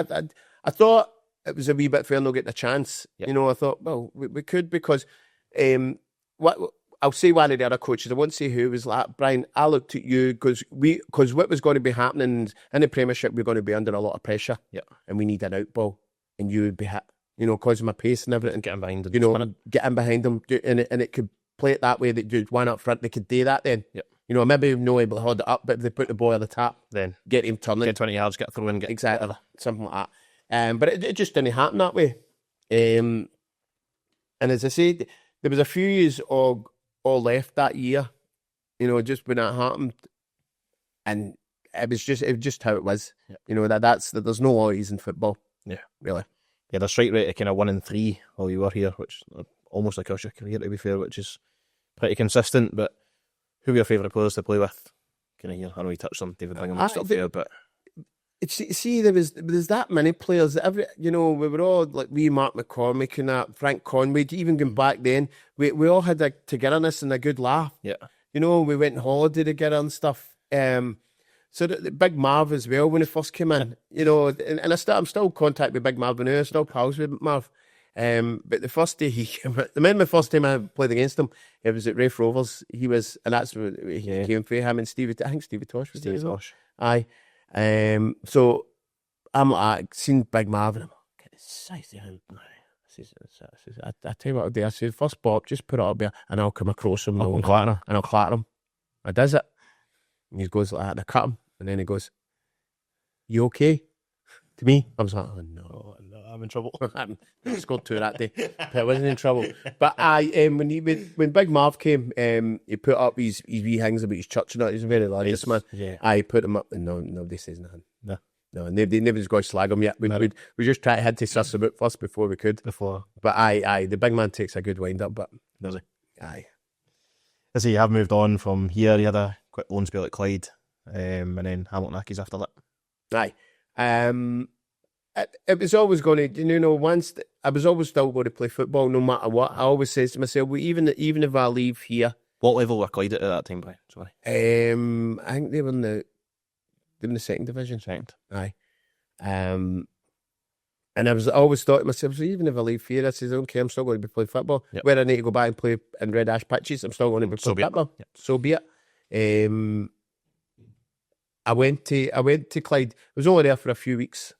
I thought it was a wee bit fair not getting a chance. Yep. You know, I thought, well, we could, because I'll say one of the other coaches, I won't say who, was like, Brian, I looked at you because what was going to be happening in the Premiership, we're going to be under a lot of pressure. Yep. And we need an out ball, and you would be hit, you know, because of my pace and everything. Getting behind them. You know, getting behind them, and it could play it that way, that you one up front, they could do that then. Yep. You know, maybe not able to hold it up, but if they put the ball at the top, then get him turning. Get 20 yards, get a throw in, get exactly whatever. Something like that. But it just didn't happen that way. And as I said, there was a few years all left that year, you know, just when that happened, and it was just how it was. Yep. You know, there's no always in football. Yeah, really. Yeah, the strike rate of kind of 1 in 3 while you were here, which almost across your career, to be fair, which is pretty consistent. But who were your favourite players to play with? Kind of here, I know you touched on David Bingham and stuff there, but see, there was that many players that we were all like Mark McCormick and that, Frank Conway, even going back then, we all had a togetherness and a good laugh. Yeah. You know, we went on holiday together and stuff. So the Big Marv as well when he first came in, you know, and I'm still in contact with Big Marv now, still pals with Marv. But the first day he came, my first time I played against him, it was at Rafe Rovers. He was, and that's where he came for him and Stevie. I think Stevie Tosh was there as well. Aye. So I'm like, seen Big Marv and I'm like, get the size of him. I tell you what I'll do. I said, first Bob, just put it up there and I'll come across him and I'll clatter him. I does it. And he goes like that, and I cut him. And then he goes, you okay? To me, I was like, oh no, I'm in trouble. I scored 2 that day, but I wasn't in trouble. But when Big Marv came, he put up his wee things about his church and that. He's a very large man. Yeah. I put him up, and nobody says nothing. No, nobody was going to slag him yet. We just tried to head to suss him out first before we could. But the big man takes a good wind up. But does he? Aye. I see you have moved on from here. You had a quick loan spell at Clyde, and then Hamilton Accies after that. Aye. It was always going to, you know, I was always still going to play football no matter what. I always say to myself, well, even if I leave here. What level were Clyde at that time, Brian? Sorry. I think they were in the second division. Second. Aye. And I always thought to myself, so even if I leave here, I said, I don't care, I'm still going to be playing football. Yep. Where I need to go back and play in red ash pitches, I'm still going to be playing football. Yep. So be it. I went to Clyde. I was only there for a few weeks,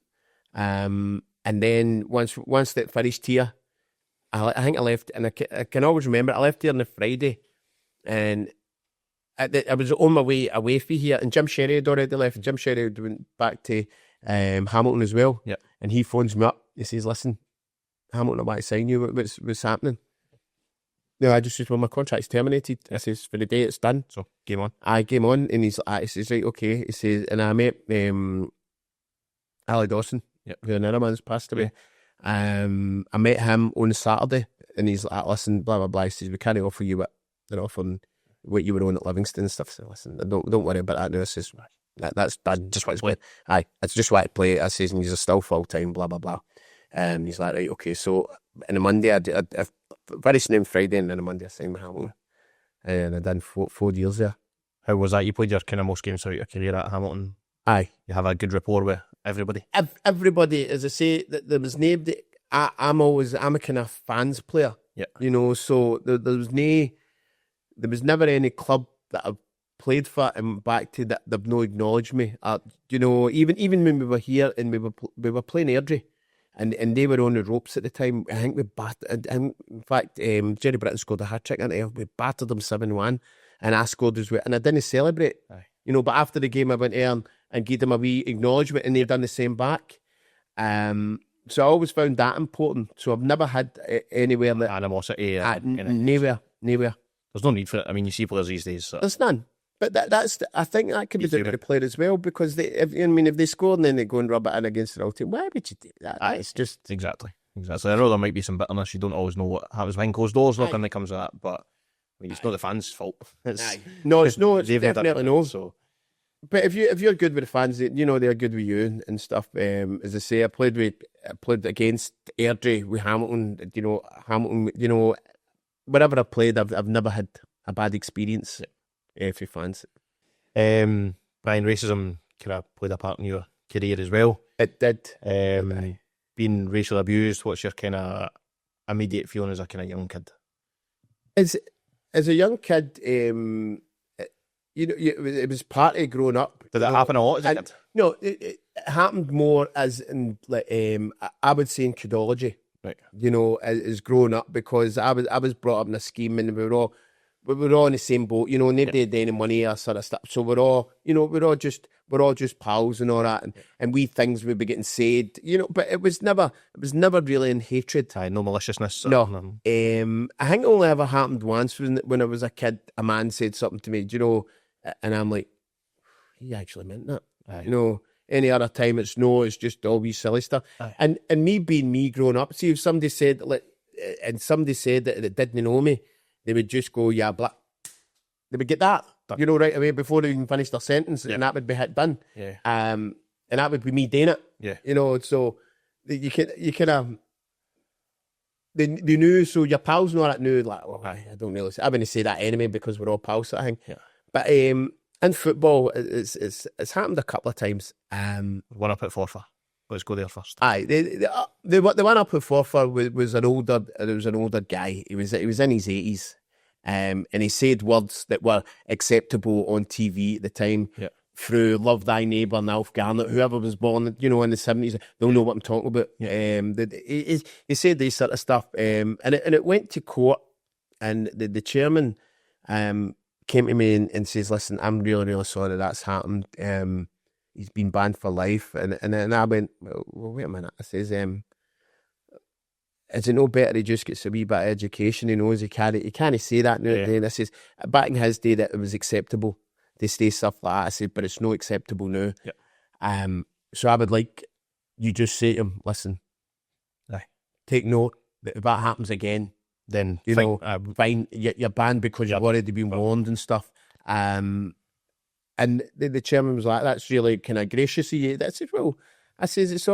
and then once that finished here, I think I left, and I can always remember I left here on the Friday, and I was on my way away from here, and Jim Sherry had already left. Jim Sherry had went back to Hamilton as well, and he phones me up. He says, "Listen, Hamilton, I want to sign you. What's happening?" No, I just said, well, my contract's terminated. I says, for the day it's done. So, game on. Game on. And he says, right, okay. He says, and I met Ali Dawson, who another man's passed away. I met him on Saturday, and he's like, listen, blah, blah, blah. He says, we can't offer you what they're offering, what you were on at Livingston and stuff. So, listen, don't worry about that now. I says, that's just what it's playing. Aye, it's just what I play. I says, and he's still full-time, blah, blah, blah. He's like, right, okay. So, on the Monday, I very soon Friday, and then on Monday I signed with Hamilton, and I done 4 years there. How was that? You played your kind of most games throughout your career at Hamilton. Aye, you have a good rapport with everybody. Everybody, as I say, there was nobody. I'm a kind of fans player. Yeah, you know, so there was never any club that played for and back to that, they've no acknowledged me. You know, even when we were here and we were playing Airdrie, and they were on the ropes at the time. I think we battered. And in fact, Jerry Britton scored a hat trick, and we battered them 7-1, and I scored as well. And I didn't celebrate, you know. But after the game, I went there and gave them a wee acknowledgement, and they've done the same back. So I always found that important. So I've never had anywhere that animosity. Nowhere. There's no need for it. I mean, you see players these days. So. There's none. But I think that could be down to the player as well, because if they score and then they go and rub it in against the other team, why would you do that? It's just exactly. I know there might be some bitterness. You don't always know what happens behind closed doors. Nothing that comes of that, but I mean, it's not the fans' fault. It's definitely no. So, but if you're good with the fans, you know they're good with you and stuff. As I say, I played against Airdrie with Hamilton. You know, wherever I played, I've never had a bad experience. If you fancy. Brian, racism kind of played a part in your career as well. It did. Being racially abused, what's your kind of immediate feeling as a kind of young kid? As a young kid, it was part of growing up. Did it happen a lot as a kid? No, it happened more as in like I would say in kidology. Right. You know, as growing up, because I was brought up in a scheme, and we were all in the same boat, you know. Nobody had any money or sort of stuff, so we're all just pals and all that, and we things would be getting said, you know. But it was never really in hatred. No maliciousness. No. I think it only ever happened once when I was a kid. A man said something to me, you know, and I'm like, he actually meant that. You know, any other time it's just all wee silly stuff. And me being me growing up, see if somebody said that it didn't know me, they would just go, yeah, black. They would get that, you know, right away before they even finished their sentence, and that would be hit done. Yeah. And that would be me doing it. Yeah. You know, so you kind of, they knew, so your pals know that knew, like, well, I don't really say, I wouldn't say that anyway because we're all pals, sort of thing. Yeah. But in football, it's happened a couple of times. One up at Forfar. Let's go there first. Aye, the one up at Forfar was an older guy. He was in his 80s, and he said words that were acceptable on TV at the time. Yeah. Through Love Thy Neighbour and Alf Garnett, whoever was born, you know, in the 70s, they'll know what I'm talking about. Yeah. He said this sort of stuff, and it went to court, and the chairman came to me and says, "Listen, I'm really, really sorry that's happened. He's been banned for life." And I went, well, wait a minute. I says, is it no better he just gets a wee bit of education? He knows he can't say that now and then. I says, back in his day that it was acceptable to say stuff like that. I said, but it's not acceptable now. Yeah. So I would like you just say to him, listen, take note that if that happens again, then fine, you're banned because you've already been warned and stuff. And the chairman was like, that's really kind of gracious of you. I said, well, it is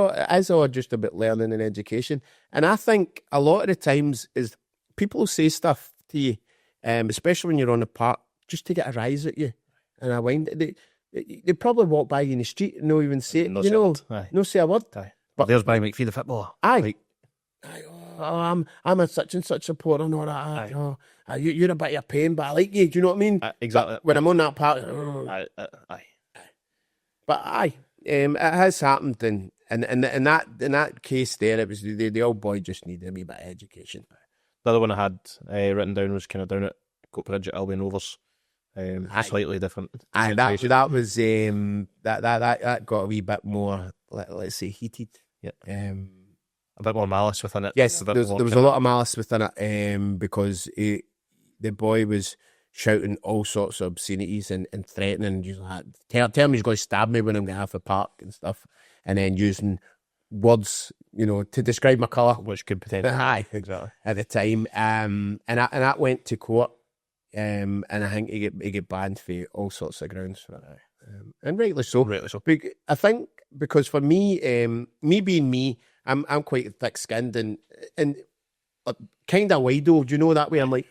all just about learning and education. And I think a lot of the times is people say stuff to you, especially when you're on the park, just to get a rise at you. And I wind they probably walk by you in the street and not even say it, no say a word. Aye. But there's Bee McPhee, the footballer. Aye. I'm a such and such supporter and all that. You're a bit of a pain, but I like you. Do you know what I mean? Exactly. But when I'm on that part, But it has happened, and in that case there, it was the old boy just needed a wee bit of education. The other one I had written down was kind of down at Coatbridge at Albion Rovers. Slightly different. Aye, that was that got a wee bit more, let's say, heated. Yeah. A bit more malice within it. Yes, there was a lot of malice within it, because the boy was shouting all sorts of obscenities and threatening, like, tell him he's going to stab me when I'm going to have a park and stuff, and then using words, you know, to describe my colour, which could potentially exactly at the time. And that went to court, and I think he get banned for all sorts of grounds for it, and rightly so. I think because for me, me being me, I'm quite thick-skinned and kind of wide-old, you know, that way. I'm like,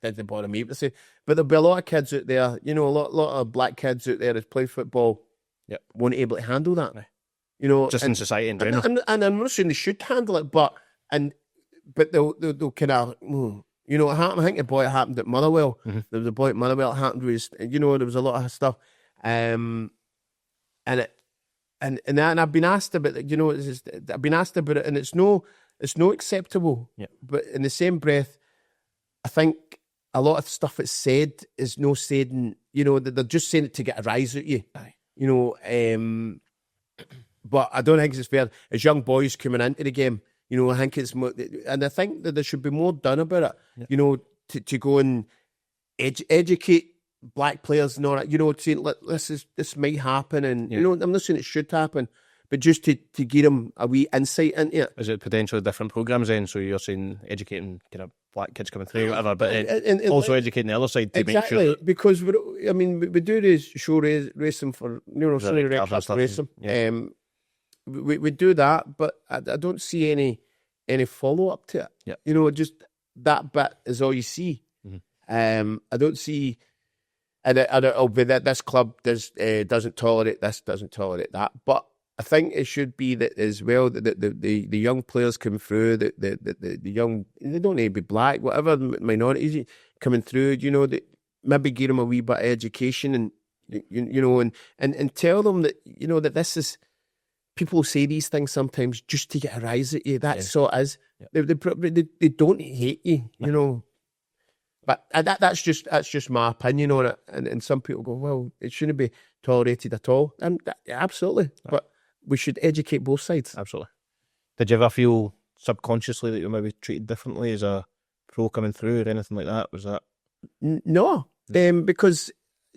doesn't bother me. But there'll be a lot of kids out there, you know, a lot of black kids out there that play football, weren't able to handle that. You know, just in society in general. And I'm not saying they should handle it, but they'll kind of, You know, it happened. I think the boy it happened at Motherwell. There was a boy at Motherwell. It happened with his, you know, there was a lot of stuff, and I've been asked about it. You know, I've been asked about it, and it's no acceptable. Yeah. But in the same breath, I think a lot of stuff that's said is no saying. You know, they're just saying it to get a rise out of you. Aye. You know, but I don't think it's fair. As young boys coming into the game, you know, I think it's more, and I think that there should be more done about it. Yeah. You know, to go and educate black players and all that. You know, saying this might happen, and you know, I'm not saying it should happen, but just to give them a wee insight into it. Is it potentially different programs then? So you're saying educating kind of black kids coming through, whatever, but And also educating the other side to make sure. Exactly, because we do this show racing for, you know, Sunday Red Cup racing. Yeah. We do that, but I don't see any follow up to it. Yeah. You know, just that bit is all you see. I don't see, and that this club doesn't tolerate this, doesn't tolerate that. But I think it should be that as well, that the young players coming through, the young, they don't need to be black, whatever minorities coming through, you know, that maybe give them a wee bit of education, and you know, and tell them that, you know, that this is, people say these things sometimes just to get a rise at you. That's so it is. Yeah. They don't hate you, you know. But that's just my opinion on it. And some people go, well, it shouldn't be tolerated at all. And absolutely. Right. But we should educate both sides. Absolutely. Did you ever feel subconsciously that you were maybe treated differently as a pro coming through or anything like that? Was that? No. Because,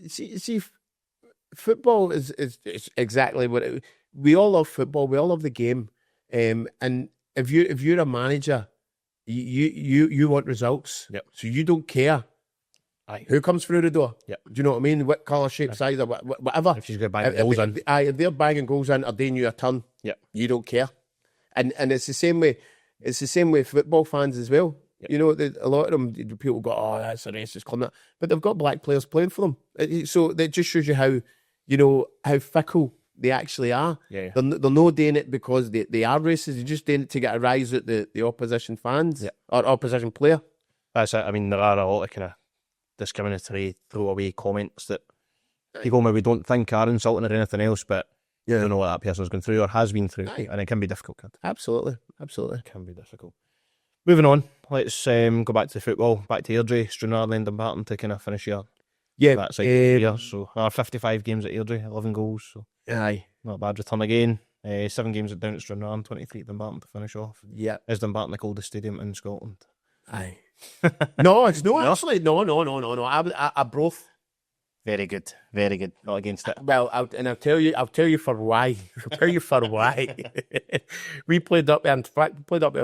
see, football is exactly what it, we all love football. We all love the game. And if you're a manager, you want results. Yep. So you don't care. Aye. Who comes through the door? Yep. Do you know what I mean? What colour, shape, size, or whatever. If she's going to bang goals in. If they're banging goals in or doing you a turn, yep, you don't care. And it's the same way. It's the same way football fans as well. Yep. You know, a lot of them, people go, oh, that's a racist club. But they've got black players playing for them. So that just shows you how, you know, how fickle they actually are. Yeah. They're not doing it because they are racist. They're just doing it to get a rise at the opposition fans or opposition player. That's it. I mean, there are a lot of kind of discriminatory, throwaway comments that people maybe don't think are insulting or anything else, but you don't know what that person's going through or has been through. Aye. And it can be difficult, can't it? Absolutely. It can be difficult. Moving on, let's go back to football, back to Airdrie, Stranraer and Dumbarton to kind of finish your that side here. So 55 games at Airdrie, 11 goals. So aye, not a bad return again. 7 games down at Stranraer and 23 at Dumbarton to finish off. Yeah. Is Dumbarton the coldest stadium in Scotland? Aye. No, it's no, actually. No. I both. Very good. Not against it. Well, I'll tell you for why. We played up in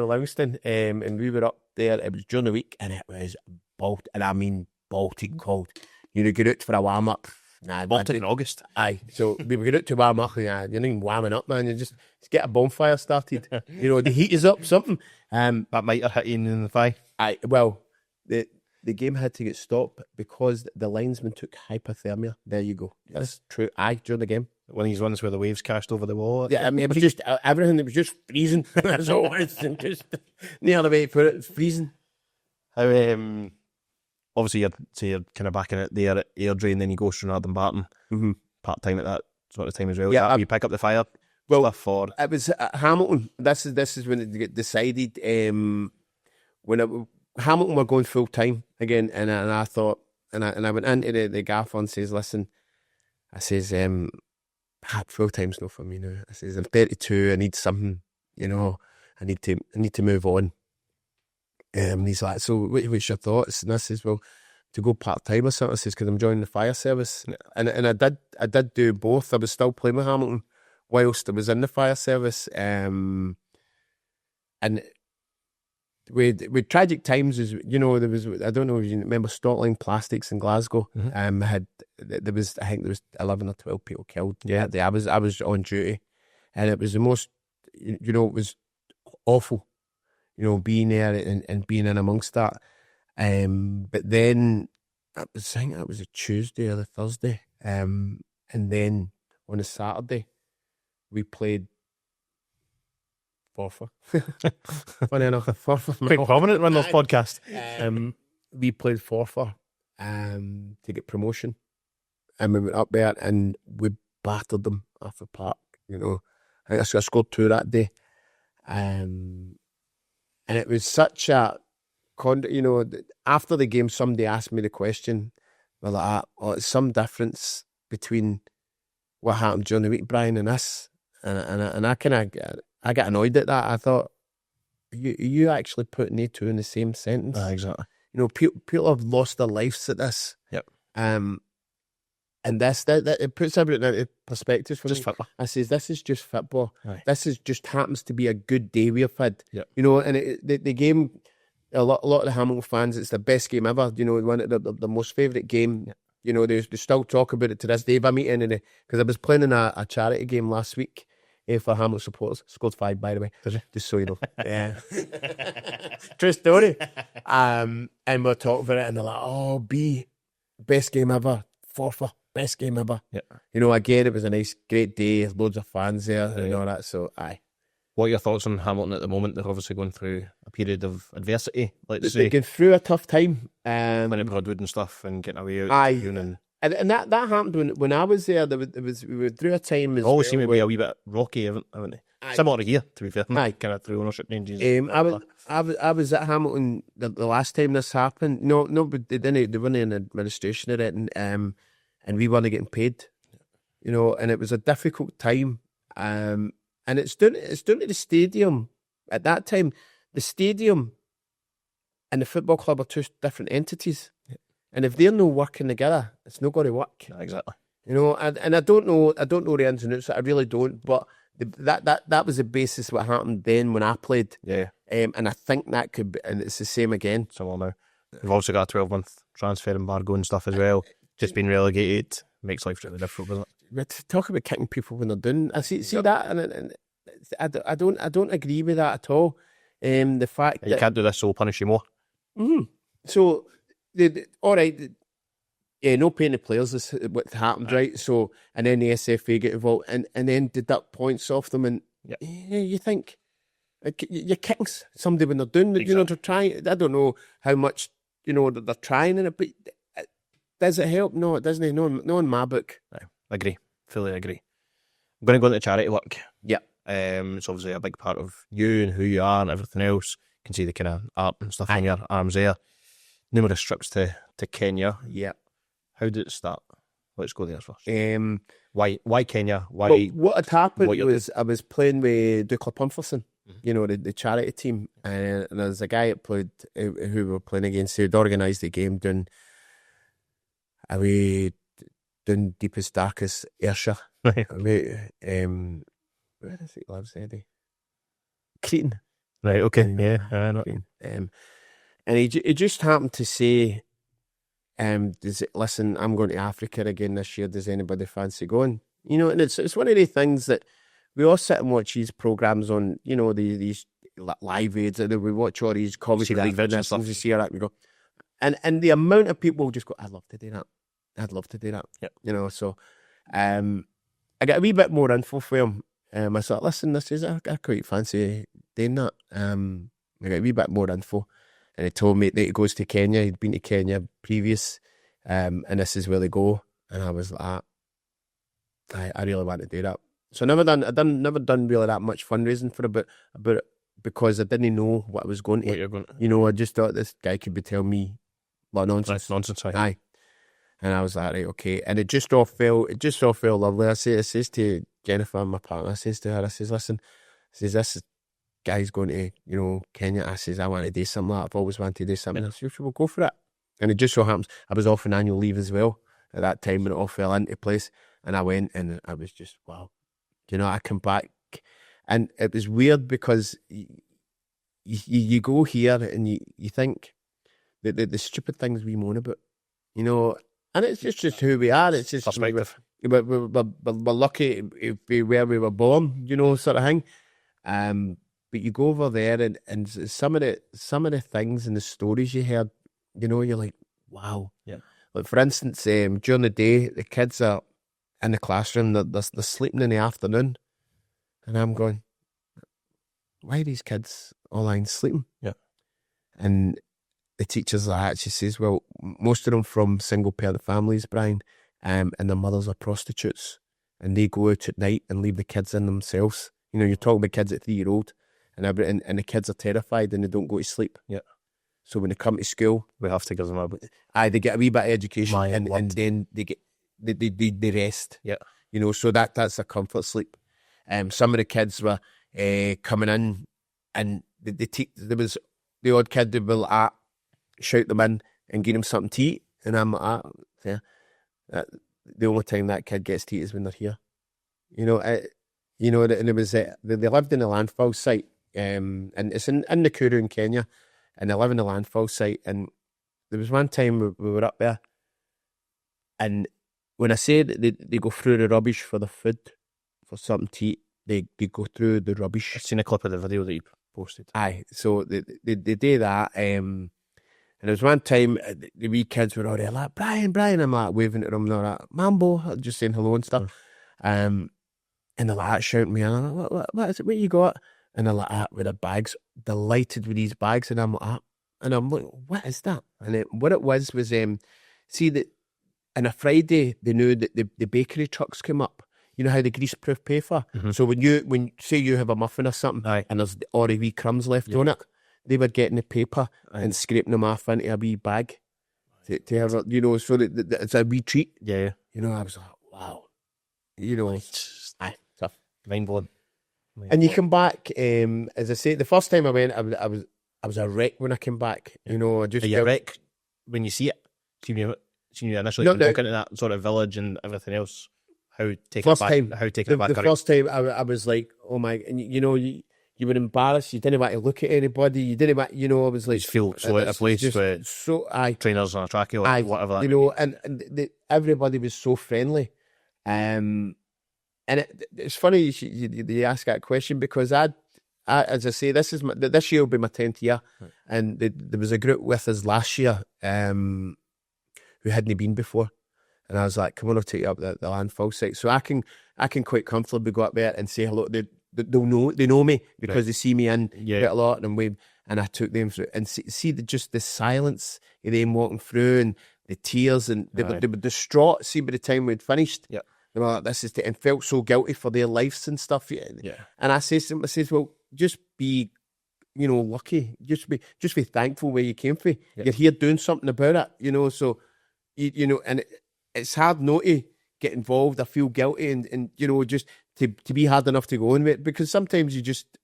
Livingston, and we were up there. It was during the week, and it was bolting cold. You know, get out for a warm up. Baltic in August. Aye. So we were out to warm up. You're not even warming up, man. You just get a bonfire started. You know, the heat is up. Something. That might have hit you in the thigh. Aye. Well, the game had to get stopped because the linesman took hypothermia. There you go. That's true. Aye, during the game. One of these ones where the waves cashed over the wall. Yeah, I mean, it was just everything. It was just freezing. That's all it was. Just the other way to put it, it's freezing. How obviously you're kind of back in it there at Airdrie, and then you go Stranraer Dumbarton part time at that sort of time as well. Yeah, you pick up the fire. Well, for it was Hamilton. This is when it decided. Hamilton were going full time again, and I thought, and I went into the gaffer and says, listen, I says, full time's not for me now. I says, I'm 32. I need something. You know, I need to move on. And he's like, so what's your thoughts? And I says, well, to go part time or something. I says, because I'm joining the fire service, and I did do both. I was still playing with Hamilton whilst I was in the fire service, and with tragic times, is, you know, there was, I don't know if you remember Stockline Plastics in Glasgow. There was 11 or 12 people killed. Yeah, I was on duty, and it was the most, you know, it was awful. You know, being there and being in amongst that. But then, I think that was a Tuesday or the Thursday. And then on a Saturday, we played Forfar. Funny enough, Forfar. Quite prominent on this podcast. We played Forfar to get promotion, and we went up there and we battered them off the park. You know, I think I scored 2 that day, and it was such a you know, after the game, somebody asked me the question. Well, like, oh, it's some difference between what happened during the week, Brian, and this, and I kind of I got annoyed at that. I thought, you actually putting the two in the same sentence? Exactly. You know, people have lost their lives at this. Yep. And this that it puts everything into perspective for Just me. football. I says, this is just football. Aye. This is just happens to be a good day we've had. Yep. You know, and the game, a lot of the Hamilton fans, it's the best game ever. You know, one of the most favourite game. Yep. You know, they still talk about it to this day. By meeting because I was playing in a charity game last week for Hamilton supporters. Scored 5, by the way. Did you? Just so you know. Yeah. True story. And we're talking about it, and they're like, oh, Bee, best game ever. Forfar, best game ever. Yeah. You know, again, it was a nice, great day. Loads of fans there and all that. So, aye. What are your thoughts on Hamilton at the moment? They're obviously going through a period of adversity, let's They're say. going through a tough time. Winning Broadwood and stuff and getting away out. Aye. And And that happened when I was there. We went through a time as always well seem to be a wee bit rocky, haven't they? Aye. Similar to here, to be fair. Aye. Kind of through ownership changes. I was at Hamilton the last time this happened. No, but they weren't in administration of it, and we weren't getting paid. You know, and it was a difficult time. And it's down to the stadium. At that time, the stadium and the football club are 2 different entities. Yeah. And if they're not working together, it's not going to work. No, exactly. You know, and I don't know the ins and outs. I really don't. But that was the basis of what happened then when I played. Yeah. And I think that could be, and it's the same again. Similar now. We've also got a 12-month transfer embargo and stuff as well. Just being relegated makes life really difficult, doesn't it? But talk about kicking people when they're doing. I see that, and I don't agree with that at all. The fact You that can't do this, so we'll punish you more. Mm-hmm. So, all right, yeah, no paying the players is what happened, right? So, and then the SFA get involved and then deduct points off them, and you think you're kicking somebody when they're doing it. You know, they're trying. I don't know how much that they're trying in it, but does it help? No, it doesn't. No, in my book. Agree, fully agree. I'm going to go into charity work. Yeah. It's obviously a big part of you and who you are and everything else. You can see the kind of art and stuff on your arms there. Numerous trips to Kenya. Yeah. How did it start? Let's go there first. Why Kenya? Why? Well, what had happened was I was playing with Dukla Pumferson, the charity team, and there was a guy that played who we were playing against. Who'd organised the game down deepest, darkest Ayrshire. Right. Where does he live, Eddie? Cretan. Right, okay. Yeah. I know. And he just happened to say, listen, I'm going to Africa again this year. Does anybody fancy going? You know, and it's one of the things that we all sit and watch these programmes on, these live aids, and we watch all these comedy and stuff. You see that, we go. And the amount of people just go, I'd love to do that. I'd love to do that. Yep. So I got a wee bit more info for him. I thought, listen, I quite fancy doing that. I got a wee bit more info. And he told me that he goes to Kenya. He'd been to Kenya previous. And this is where they go. And I was like, I really want to do that. So never done really that much fundraising for about it because I didn't know what I was going to. What you're going to. I just thought this guy could be telling me a lot of nonsense. Nonsense, aye. And I was like, right, okay. And it just all felt lovely. I says to Jennifer, my partner, I says to her, I says, listen, this guy's going to, Kenya. I says, I want to do something like that. I've always wanted to do something. I says, we'll go for it. And it just so happens, I was off on annual leave as well at that time when it all fell into place. And I went and I was just, wow. I come back. And it was weird because you go here and you think that the stupid things we moan about, and it's just who we are. It's just perspective. We're lucky to be where we were born, sort of thing. But you go over there and some of the things and the stories you heard, you're like, wow. Yeah. Like for instance, during the day, the kids are in the classroom. They're sleeping in the afternoon, and I'm going, why are these kids all lying sleeping? Yeah. And the teachers are actually says, well, most of them from single parent families, Brian, and their mothers are prostitutes, and they go out at night and leave the kids in themselves. You know, you're talking about kids at 3-year-old, and the kids are terrified and they don't go to sleep. Yeah. So when they come to school, We have to give them they get a wee bit of education, My and word. then they rest. Yeah. You know, so that's a comfort sleep. Some of the kids were coming in, and there was the odd kid that will shout them in and give them something to eat, and I'm like, the only time that kid gets to eat is when they're here. You know, and it was they lived in a landfill site, and it's in Nakuru in Kenya, and they live in a landfill site. And there was one time we were up there, and when I say that they go through the rubbish for the food, for something to eat, they go through the rubbish. I've seen a clip of the video that you posted. Aye, so they do that. And there was one time the wee kids were already like, Brian. I'm like waving at them, and they're like, Mambo, just saying hello and stuff. And they're like shouting me, and I'm like, what is it? What you got? And they're like, with their bags, delighted with these bags, and I'm like, what is that? And what it was see that on a Friday they knew that the bakery trucks came up. You know how the grease-proof paper. So when say you have a muffin or something, Aye. and there's already wee crumbs left on it, they were getting the paper and scraping them off into a wee bag to have, you know, so that it's a wee treat. Yeah. You know, I was like, wow. You know, tough. Mind blowing. And you come back, as I say, the first time I went, I was a wreck when I came back. You know, I just Are you a wreck when you see it? Seen you initially walk into that sort of village and everything else. How taking it back? The first time I was like, oh my, and you know, you were embarrassed. You didn't want to look at anybody. You didn't want, you know, I was like, just feel so out of place with trainers on a trackie or whatever that. You know, and everybody was so friendly. And it's funny you ask that question, because I as I say, this year will be my 10th year, and there was a group with us last year who hadn't been before. And I was like, come on, I'll take you up the landfill site. So I can quite comfortably go up there and say hello. They know me because they see me in quite a lot, and I took them through and see the silence of them walking through, and the tears, and they were distraught. See, by the time we'd finished, they were like, this is and felt so guilty for their lives and stuff. Yeah. And I says to them, well, just be, you know, lucky. Just be thankful where you came from. You're here doing something about it, you know. So you know, and it's hard not to get involved. I feel guilty, and you know, just to be hard enough to go in with it, because sometimes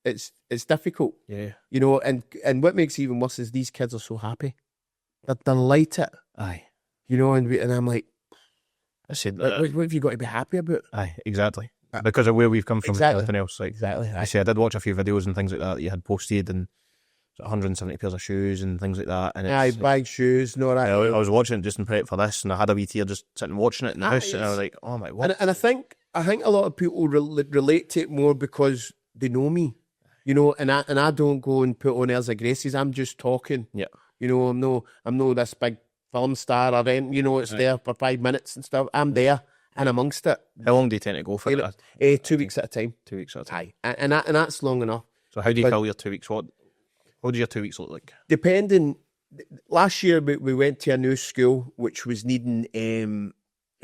it's difficult. Yeah. You know, and what makes it even worse is these kids are so happy. They're delighted. Aye. You know, and I'm like, I said, what have you got to be happy about? Aye, exactly. Because of where we've come from, everything else. Like, exactly. I say, I did watch a few videos and things like that you had posted, and 170 pairs of shoes and things like that. And bag shoes, no that. I was watching it just in prep for this, and I had a wee tear just sitting watching it in the house, and I was like, oh my god. And I think a lot of people relate to it more because they know me, you know, and I don't go and put on airs of graces. I'm just talking. Yeah. You know, I'm no this big film star or anything, you know, it's there for 5 minutes and stuff. I'm there and amongst it. How long do you tend to go for it? 2 weeks at a time. 2 weeks at a time. Aye. And that's long enough. So how do you fill your 2 weeks? What does your 2 weeks look like? Depending. Last year we went to a new school which was needing a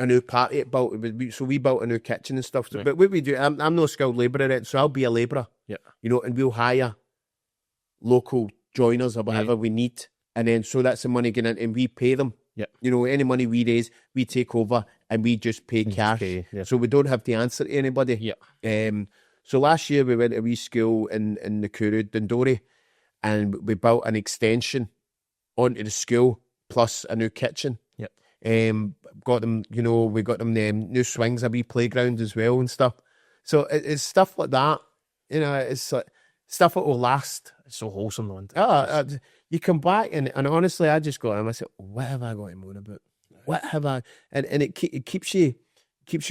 new party built. So we built a new kitchen and stuff. Right. But what we do, I'm no skilled labourer, so I'll be a labourer. Yeah. You know, and we'll hire local joiners or whatever we need. And then, so that's the money getting in, and we pay them. Yeah. You know, any money we raise, we take over and we just pay cash. So we don't have to answer to anybody. Yeah. So last year we went to a wee school in Nakuru, Dundori, and we built an extension onto the school plus a new kitchen. Yep. Got them, you know, we got them new swings, a wee playground as well and stuff. So it's stuff like that. You know, it's like stuff that will last. It's so wholesome, man. You come back and honestly, I just got him. I said, what have I got to moan about? What have I? And it keeps you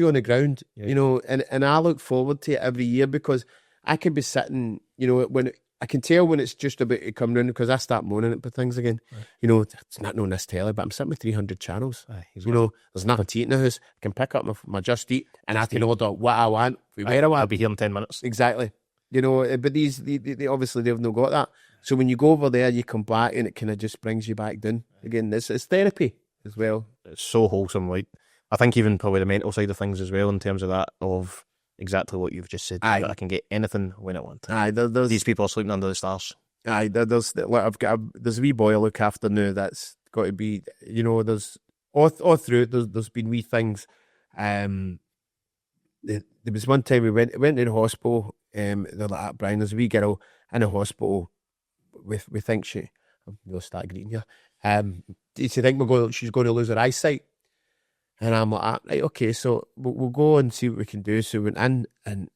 on the ground, you know. And I look forward to it every year, because I can be sitting, you know, when I can tell when it's just about to come round, because I start moaning at things again. Right. You know, it's not on this telly, but I'm sitting with 300 channels. You know, there's nothing to eat in the house. I can pick up my Just Eat and I can order what I want. Where I want. I'll be here in 10 minutes. Exactly. you know. But they obviously they've not got that. So when you go over there, you come back and it kind of just brings you back down again. It's therapy as well. It's so wholesome. Like, I think even probably the mental side of things as well, in terms of that, of exactly what you've just said. Aye. That I can get anything when I want. Aye, there's These people are sleeping under the stars. Aye, there's a wee boy I look after now. That's got to be, you know. There's all through it. There's been wee things. There was one time we went to the hospital. They're like, Brian, there's a wee girl in the hospital. We think we'll start greeting here. Do you think she's going to lose her eyesight? And I'm like, right, okay, so we'll go and see what we can do. So we went in, and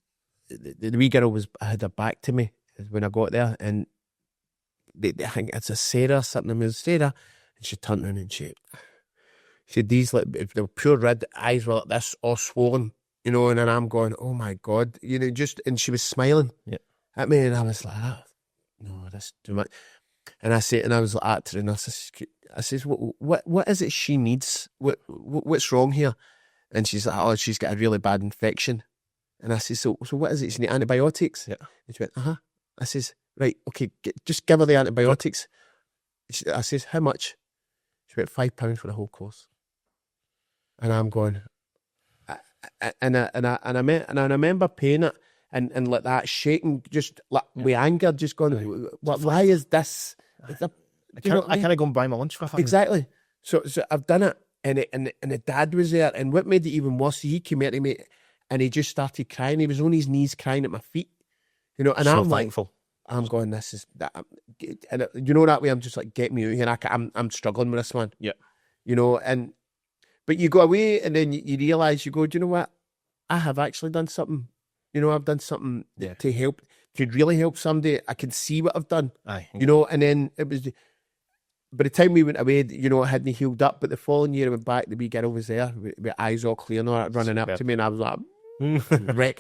the wee girl had her back to me when I got there, and I think it's a Sarah or something. It was Sarah, and she turned around and she had these, like, they were pure red, eyes were like this, all swollen, you know. And then I'm going, oh my God, you know, and she was smiling at me, and I was like, no, that's too much. And I was like at her, and I says, what is it she needs? What's wrong here? And she's like, oh, she's got a really bad infection. And I says, so what is it? She needs antibiotics? Yeah. And she went, I says, right, okay, just give her the antibiotics. I says, how much? She went, £5 for the whole course. And I'm going, and I remember paying it. And like that, shaking, just like with anger, just going, why is this? I can't go and buy my lunch for £5. Exactly. So I've done it, and the dad was there, and what made it even worse, he came out to me, and he just started crying. He was on his knees crying at my feet, you know. And so I'm thankful. Like, I'm going, this is that, and you know, that way I'm just like, get me out here. I'm struggling with this, man. Yeah, you know. But you go away, and then you realise, you go, do you know what? I have actually done something. You know, I've done something to help, to really help somebody. I can see what I've done. Aye. You know, and then it was, by the time we went away, you know, it hadn't healed up. But the following year I went back, the wee girl was there, with eyes all clear and all that, running up to me, and I was like, wreck.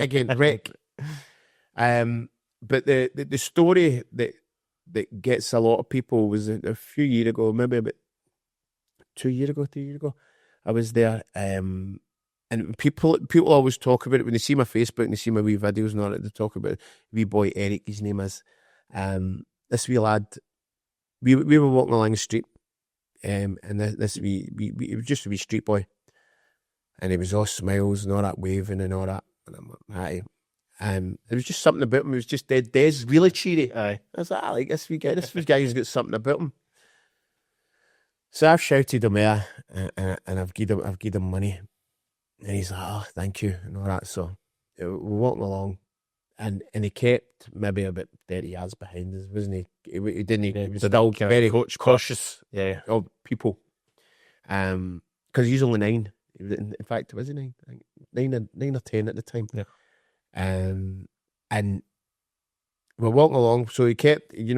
But the story that gets a lot of people was a few years ago, maybe about 2 years ago, 3 years ago, I was there, and people always talk about it when they see my Facebook and they see my wee videos and all that. They talk about it. Wee boy Eric, his name is. This wee lad, we were walking along the street, and this it was just a wee street boy, and he was all smiles and all that, waving and all that. And I'm like, aye. There was just something about him. He was just dead, really cheery. Aye. I was like, I like this wee guy. This wee guy's got something about him. So I've shouted him there, and I've given him money. And he's like, oh, thank you, and all that. So we're walking along, and he kept maybe about 30 yards behind us, wasn't he? He was still very cautious of people. Because he's only 9. In fact, was he 9? I think 9 or 10 at the time. Yeah. And we're walking along, so he kept, and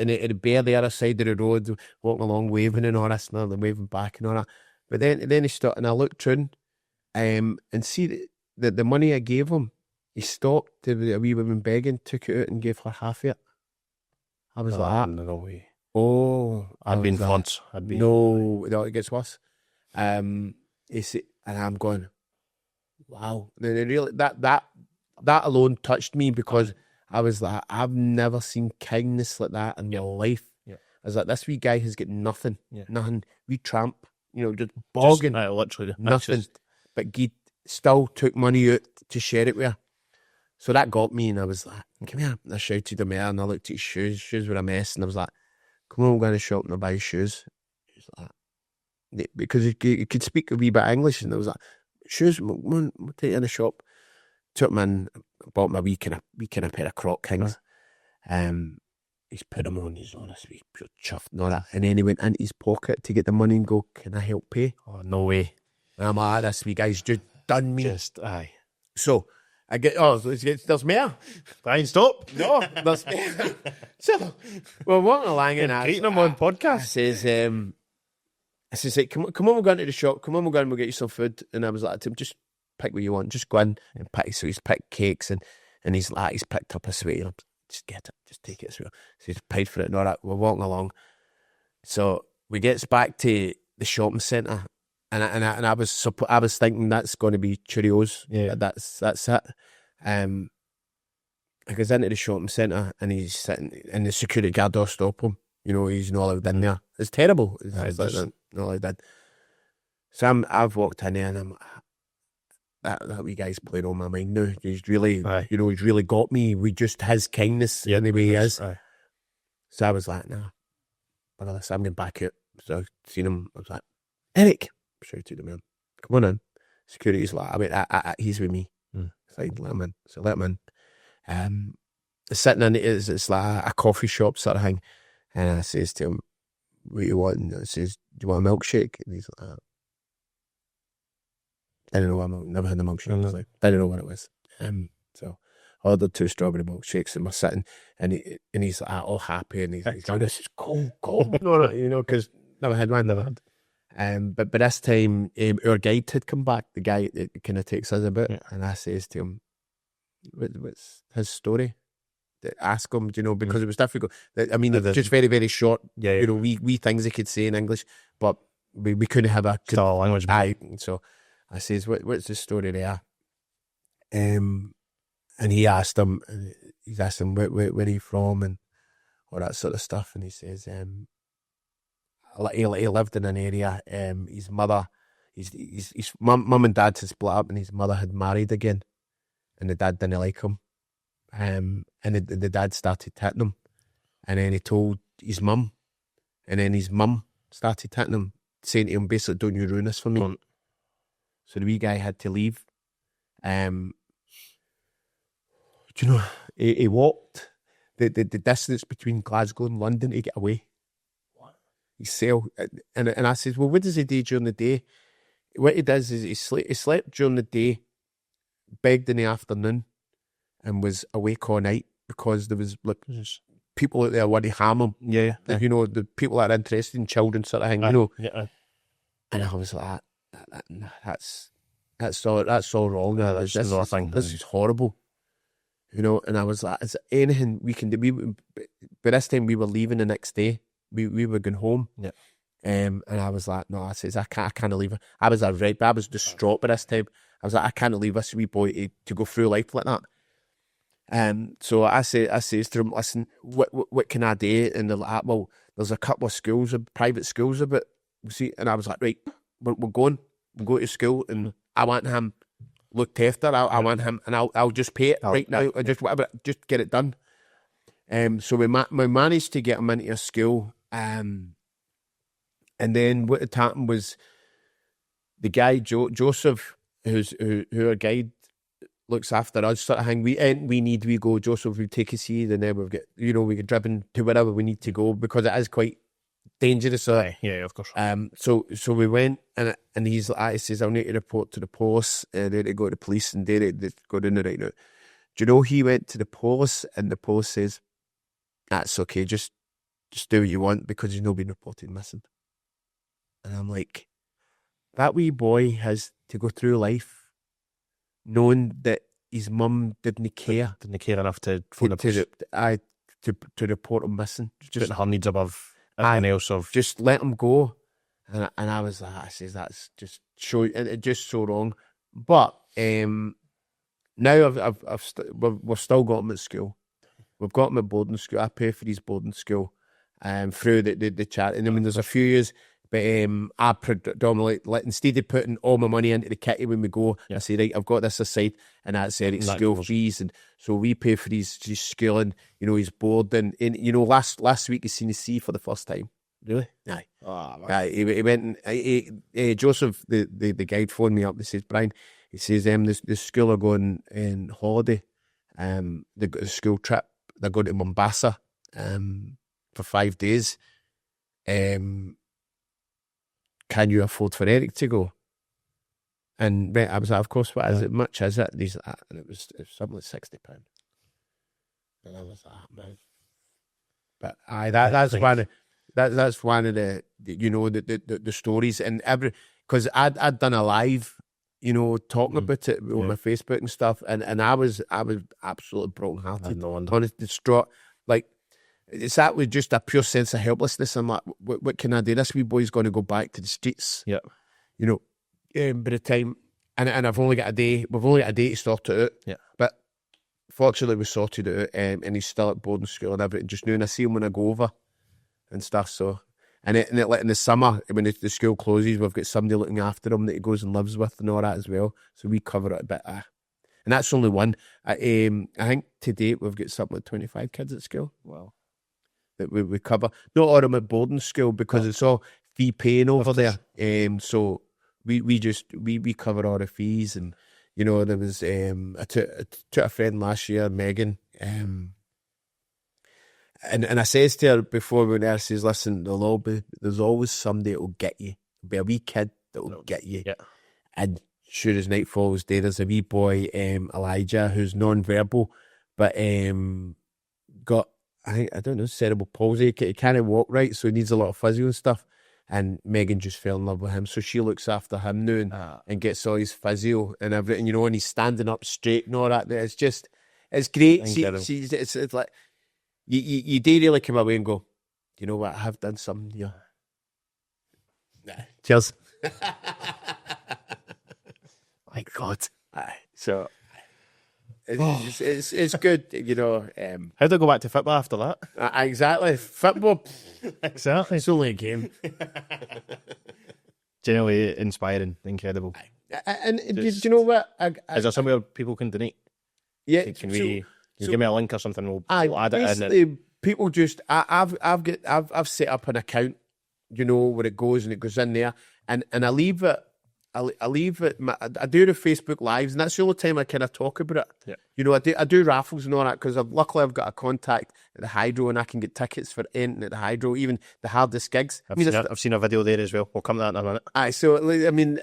the bear the other side of the road, walking along, waving and all this, and then waving back and all that. But then he stopped, and I looked round, and see the money I gave him, he stopped. There was a wee woman begging, took it out and gave her half of it. I was like, no way. Oh, I'd been once. No, it gets worse. He said, and I'm going, wow. And then really that alone touched me, because I was like, I've never seen kindness like that in my life. Yeah. I was like, this wee guy has got nothing, nothing. Wee tramp, just bogging, literally nothing. But he still took money out to share it with her. So that got me, and I was like, come here. And I shouted him out, and I looked at his shoes. Shoes were a mess, and I was like, come on, we'll go to the shop and I'll buy shoes. He's like, because he could speak a wee bit of English, and I was like, shoes, come on, we'll take you in the shop. Took him in, bought my wee kind of pair of Croc things. He's put them on, he's honestly pure chuffed and all that. And then he went into his pocket to get the money and go, can I help pay? Oh, no way. And I'm like, this wee guy's just done me. Aye. So I get, there's more. Brian, stop. No, there's more. So we're walking along, and I treating him on podcast. I says, hey, come on, we'll go into the shop. Come on, we'll go and we'll get you some food. And I was like, Tim, just pick what you want. Just go in and pick. So he's picked cakes, and he's picked up a sweet. Just get it. Just take it. So he's paid for it and all that. We're walking along. So we gets back to the shopping centre, and I was thinking that's going to be Cheerios. Yeah, that's it. And I goes into the shopping centre and he's sitting, and the security guard does stop him. You know, he's not allowed in there. It's terrible. It's Aye, just like that, not allowed in. So I've walked in there and I'm that wee guy's playing on my mind now. He's really, Aye. you know, he's really got me with just his kindness and the way he is. Aye. So I was like, nah, brother, I'm going back out. So I seen him. I was like, Eric, shouted him in. Come on in. Security's like, I mean, he's with me. It's like, let him in. So let him in. Sitting in it's like a coffee shop sort of thing. And I says to him, what do you want? And I says, do you want a milkshake? And he's like, I don't know what never had a milkshake. I was like, I don't know what it was. So I ordered 2 strawberry milkshakes and we're sitting and he's like all happy and he's going, this is cold. No, you know, because never had one. Never had. But this time our guide had come back, the guy that kind of takes us about, and I says to him, what's his story? Ask him, you know, because it was difficult. I mean, it's just very, very short. Yeah. You know, we things he could say in English, but we couldn't have a language. Aye. So I says, what's the story there? And he asked him, he's asked him, where are you from and all that sort of stuff. And he says, he lived in an area, his mother, his mum and dad had split up and his mother had married again and the dad didn't like him. And the dad started hitting him. And then he told his mum, and then his mum started hitting him, saying to him, basically, don't you ruin this for me. So the wee guy had to leave. Do you know, he walked the distance between Glasgow and London to get away. What? He sailed. And I said, well, what does he do during the day? What he does is he slept during the day, begged in the afternoon, and was awake all night because there was like people out there wanting to harm him. Yeah. You know, the people that are interested in children sort of thing, you know. Yeah. And I was like, that's all wrong. This is horrible. You know, and I was like, is there anything we can do? But this time we were leaving the next day. We were going home. Yeah. And I was like, no, I says, I can't leave her. I was distraught by this time. I was like, I can't leave this wee boy to go through life like that. So I says to him, listen, what can I do? And they're like, well, there's a couple of schools, private schools about, see. And I was like, right, we'll go to school, and I want him looked after. I want him, and I'll just pay it right now. Just get it done. So we managed to get him into a school. And then what had happened was the guy Joseph, who our guide looks after us, sort of thing. We go. Joseph will take us here, and then we get driven to wherever we need to go because it is quite dangerous. Yeah, of course. So we went, and he says, I'll need to report to the police, and then to go to the police, and they go down the right now. Do you know he went to the police, and the police says, that's okay, just do what you want because he's not been reported missing. And I'm like, that wee boy has to go through life knowing that his mum didn't care enough to phone the police. To report him missing. Just putting her needs above everything else. Just let him go. And I was like, I says, that's just just so wrong. But now we've still got him at school. We've got him at boarding school. I pay for his boarding school through the chat. And I mean, there's a few years, but I predominantly, instead of putting all my money into the kitty when we go, I say, right, I've got this aside, and that's Eric's school fees. And so we pay for his schooling, you know, his boarding. And, you know, last week he's seen his C for the first time. Really? Aye. Oh, he went and Joseph, the guide, phoned me up. He says, Brian, he says, the school are going in holiday. They've got a school trip. They're going to Mombasa for 5 days. Can you afford for Eric to go? And I was like, of course, what is it? Much is it? And he's like, and it was something like £60. And I was like, man. But that's one of the you know, the stories, and because I'd done a live, you know, talking about it on my Facebook and stuff, and I was absolutely broken-hearted, honest, distraught. Like, it's that with just a pure sense of helplessness. I'm like, what can I do? This wee boy's going to go back to the streets. Yeah, you know. By the time, and I've only got a day. We've only got a day to sort it out. Yeah, but fortunately we sorted it out, and he's still at boarding school and everything just now, and I see him when I go over and stuff, so... And like in the summer, when the school closes, we've got somebody looking after him that he goes and lives with and all that as well. So we cover it a bit. And that's only one. I think to date we've got something like 25 kids at school. Wow. That we cover. Not all of them at boarding school because it's all fee paying over there. So we cover all the fees. And, you know, there was, I took a friend last year, Megan, And I says to her before we went there, I says, listen, there's always somebody that will get you. There'll be a wee kid that will get you. Yeah. And sure as night falls day, there's a wee boy, Elijah, who's non-verbal, but got, I don't know, cerebral palsy. He can't walk right, so he needs a lot of physio and stuff. And Megan just fell in love with him, so she looks after him now and gets all his physio and everything, you know, and he's standing up straight and all that. It's great. It's like... You do really come away and go, you know what, I have done something here. Nah. Cheers. My God. So it's good, you know. How do I go back to football after that? Exactly. Football. Exactly. It's only a game. Generally inspiring, incredible. And do you know what? Is there somewhere people can donate? Yeah. Can you give me a link or something? We'll add it in. People just, I've set up an account, you know, where it goes and it goes in there, and I leave it. I do the Facebook lives, and that's the only time I kind of talk about it. Yeah. You know, I do raffles and all that because luckily I've got a contact at the Hydro, and I can get tickets for anything at the Hydro, even the hardest gigs. I've seen a video there as well. We'll come to that in a minute. So I mean,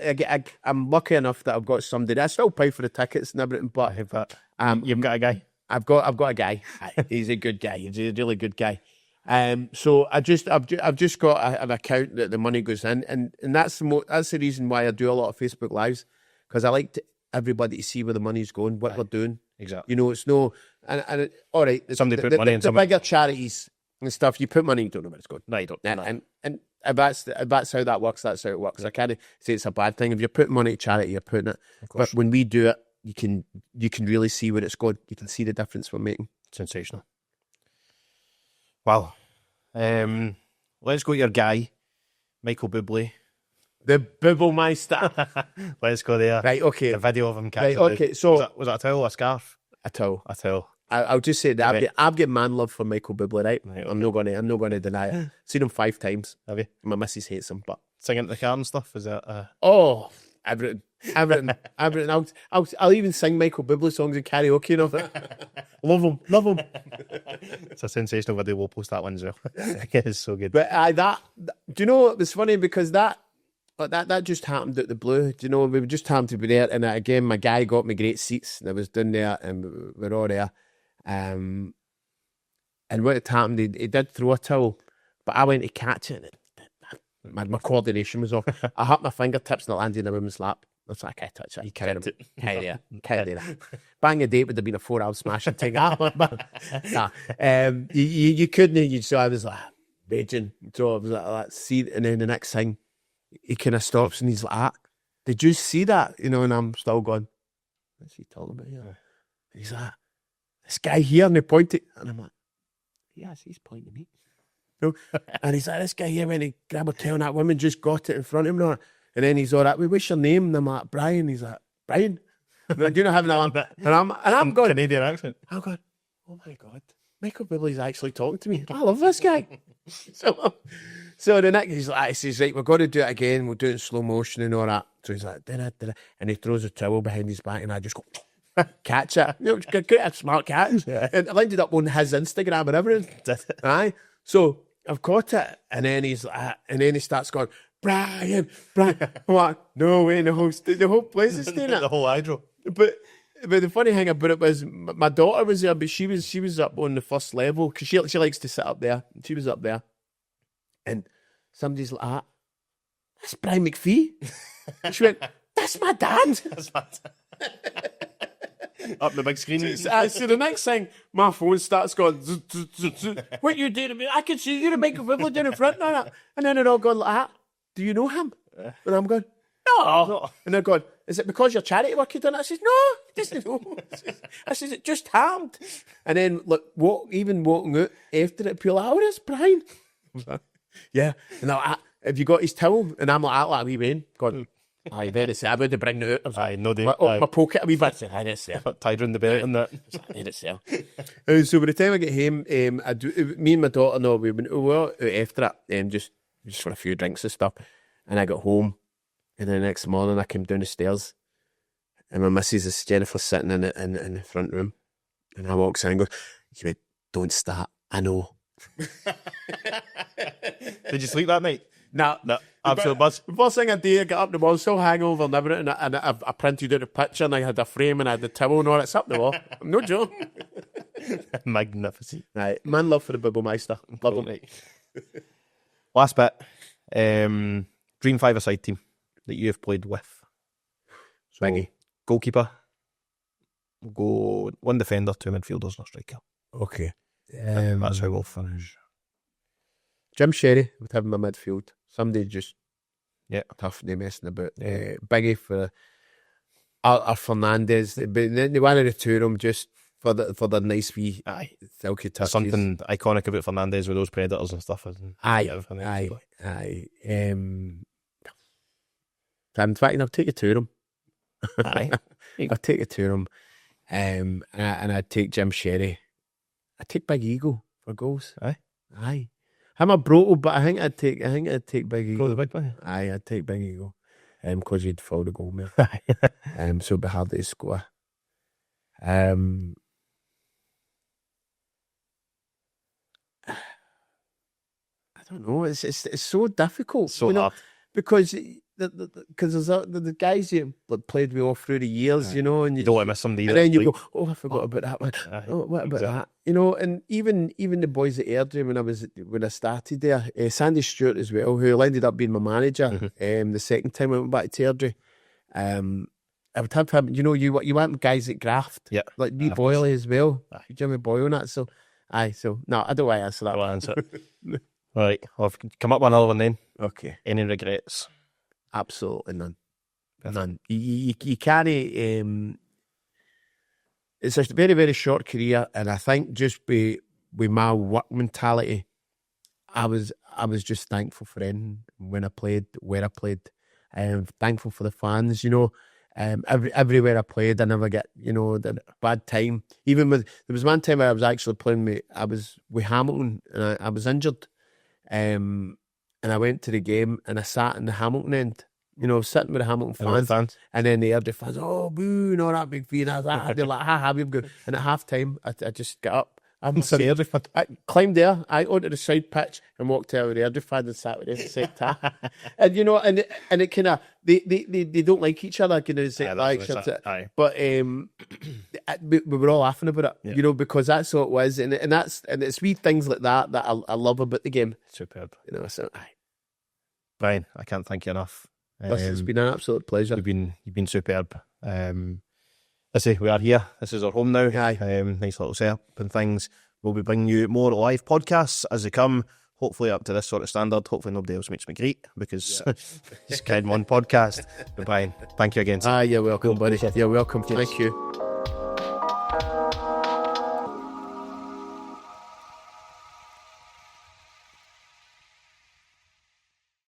I'm lucky enough that I've got somebody. I still pay for the tickets and everything, but you've got a guy. I've got a guy. He's a good guy. He's a really good guy. So I've just got an account that the money goes in, and that's the reason why I do a lot of Facebook lives, because I like everybody to see where the money's going, what we're doing. Exactly. You know, it's no and all right. Somebody put money in the bigger charities and stuff. You put money, you don't know where it's going. No, you don't. And if that's how that works. That's how it works. I can't say it's a bad thing. If you're putting money to charity, you're putting it. But when we do it, you can really see where it's going. You can see the difference we're making. Sensational. Wow. Let's go to your guy, Michael Bublé. The Bubblmeister. Let's go there. Right, okay. The video of him catching so... Was that a towel or a scarf? A towel. A towel. I'll just say that I've got man love for Michael Bublé, right? I'm not gonna deny it. Seen him 5 times. Have you? My missus hates him, but... Singing at the car and stuff, is that... Oh... Everything. I'll even sing Michael Bublé songs in karaoke, you know. Love him. It's a sensational video. We'll post that one as well. It is so good. But do you know, it's funny because that just happened out the blue. Do you know, we just happened to be there, and again, my guy got me great seats, and I was down there, and we're all there. And what had happened, he did throw a towel, but I went to catch it, and my coordination was off. I hit my fingertips and it landed in a woman's lap. I was like, I can't touch that. You can't do that. Bang a date would have been a 4-hour smashing thing. You couldn't. So I was like, raging. So I was like, see, and then the next thing, he kind of stops and he's like, did you see that? You know, and I'm still going, what's he talking about here? And he's like, this guy here, and he pointed, and I'm like, yes, he's pointing at me. No. And he's like, this guy here, when he grabbed a tail, and that woman just got it in front of him. And then he's all like, what's your name? And I'm like, Brian. He's like, Brian? Do you know having that one? And I'm going, Canadian accent. I'm going, oh my God, Michael Bublé's actually talking to me. I love this guy. So the next, he says, right, we're going to do it again. We'll do it in slow motion and all that. So he's like, da-da, da-da. And he throws a towel behind his back, and I just go, catch it. You know, great, a smart catch. Yeah. And I ended up on his Instagram and everything. Aye. So I've caught it, and then he starts going, Brian. I'm like, no way, the whole place is staying at the whole hydro. But the funny thing about it was, my daughter was there, but she was up on the first level because she likes to sit up there. She was up there, and somebody's like, that's Brian McPhee. She went, that's my dad. That's my dad. Up the big screen. So the next thing, my phone starts going, zzz, zzz, zzz, zzz. What you doing to me? I can see you, the Michael Bublé down in front. And then they're all going like that. Do you know him? And I'm going, no. And they're going, is it because your charity work you done it? I says, no, doesn't know. I says, it just happened. And then, look, walking out after it, people like, oh, that's Brian. Yeah. And they're like, have you got his towel? And I'm like a wee man, going, aye, very sad. I would have bring it out. Aye, no day. My pocket a wee bit. Aye, that's there. Tied round the belt and that. Aye, that's there. So by the time I get home, me and my daughter, we were out after it, just for a few drinks and stuff. And I got home, and the next morning I came down the stairs, and my missus is Jennifer sitting in the front room, and I walks in and goes, "You went, don't start. I know." Did you sleep that night? No, Absolute buzz. The first thing I did, I got up the wall, still hangover and everything, and I printed out a picture, and I had a frame, and I had the towel and all. It's up the wall. No joke. Magnificent. Right, man, love for the Bibblmeister. Love him. Last bit. Dream five-a-side team that you have played with. So, Bingy. Goalkeeper. We'll go one defender, two midfielders and a striker. Okay. That's how we'll finish. Jim Sherry would have him in midfield. Somebody just tough, no messing about. Biggie for our Fernandez. They wanted the two of them just for the nice wee silky touches. Something iconic about Fernandez with those predators and stuff. Aye. In fact, I'll take you to them. Aye. I'll take you to them. And I'd take Jim Sherry. I'd take Big Eagle for goals. Aye. I'm a brotal, but I think I'd take Big Eagle. Go the big boy. Aye, I'd take Big Eagle. Because he'd foul the goal man. So it'd be hard to score. I don't know. It's so difficult. So hard. Because there's the guys you played with all through the years, and you don't want to miss somebody. And then you go, oh, I forgot about that one. Oh, what about that? And even the boys at Airdrie when I started there, Sandy Stewart as well, who ended up being my manager. The second time I went back to Airdrie, I would have him. You want guys at Graft, like me Boyle as well, Jimmy Boyle and that. So I don't want to answer that. Answer. Right, I've come up with another one then. Okay. Any regrets? Absolutely none. None. You can't. It's a very, very short career, and I think just with my work mentality, I was just thankful for anything when I played, where I played. Thankful for the fans. Everywhere I played, I never get the bad time. Even there was one time where I was actually playing with Hamilton, and I was injured. And I went to the game and I sat in the Hamilton end, sitting with the Hamilton fans. And then the Airdrie fans, oh, boo, that big fee. And I was like, they're like, ha, we've good. And at half time, I just got up. I climbed there, onto the side pitch and walked out with the Airdrie fan and sat with them at the same time. And and it kind of, they don't like each other, but we were all laughing about it, because that's what it was, and it's wee things like that I love about the game. Superb. So Brian, I can't thank you enough. It's been an absolute pleasure. You've been superb. I say we are here. This is our home now. Nice little setup and things. We'll be bringing you more live podcasts as they come. Hopefully up to this sort of standard. Hopefully nobody else makes me great because it's kind of one podcast. But Brian, thank you again. You're welcome, buddy. You're welcome. Thank you.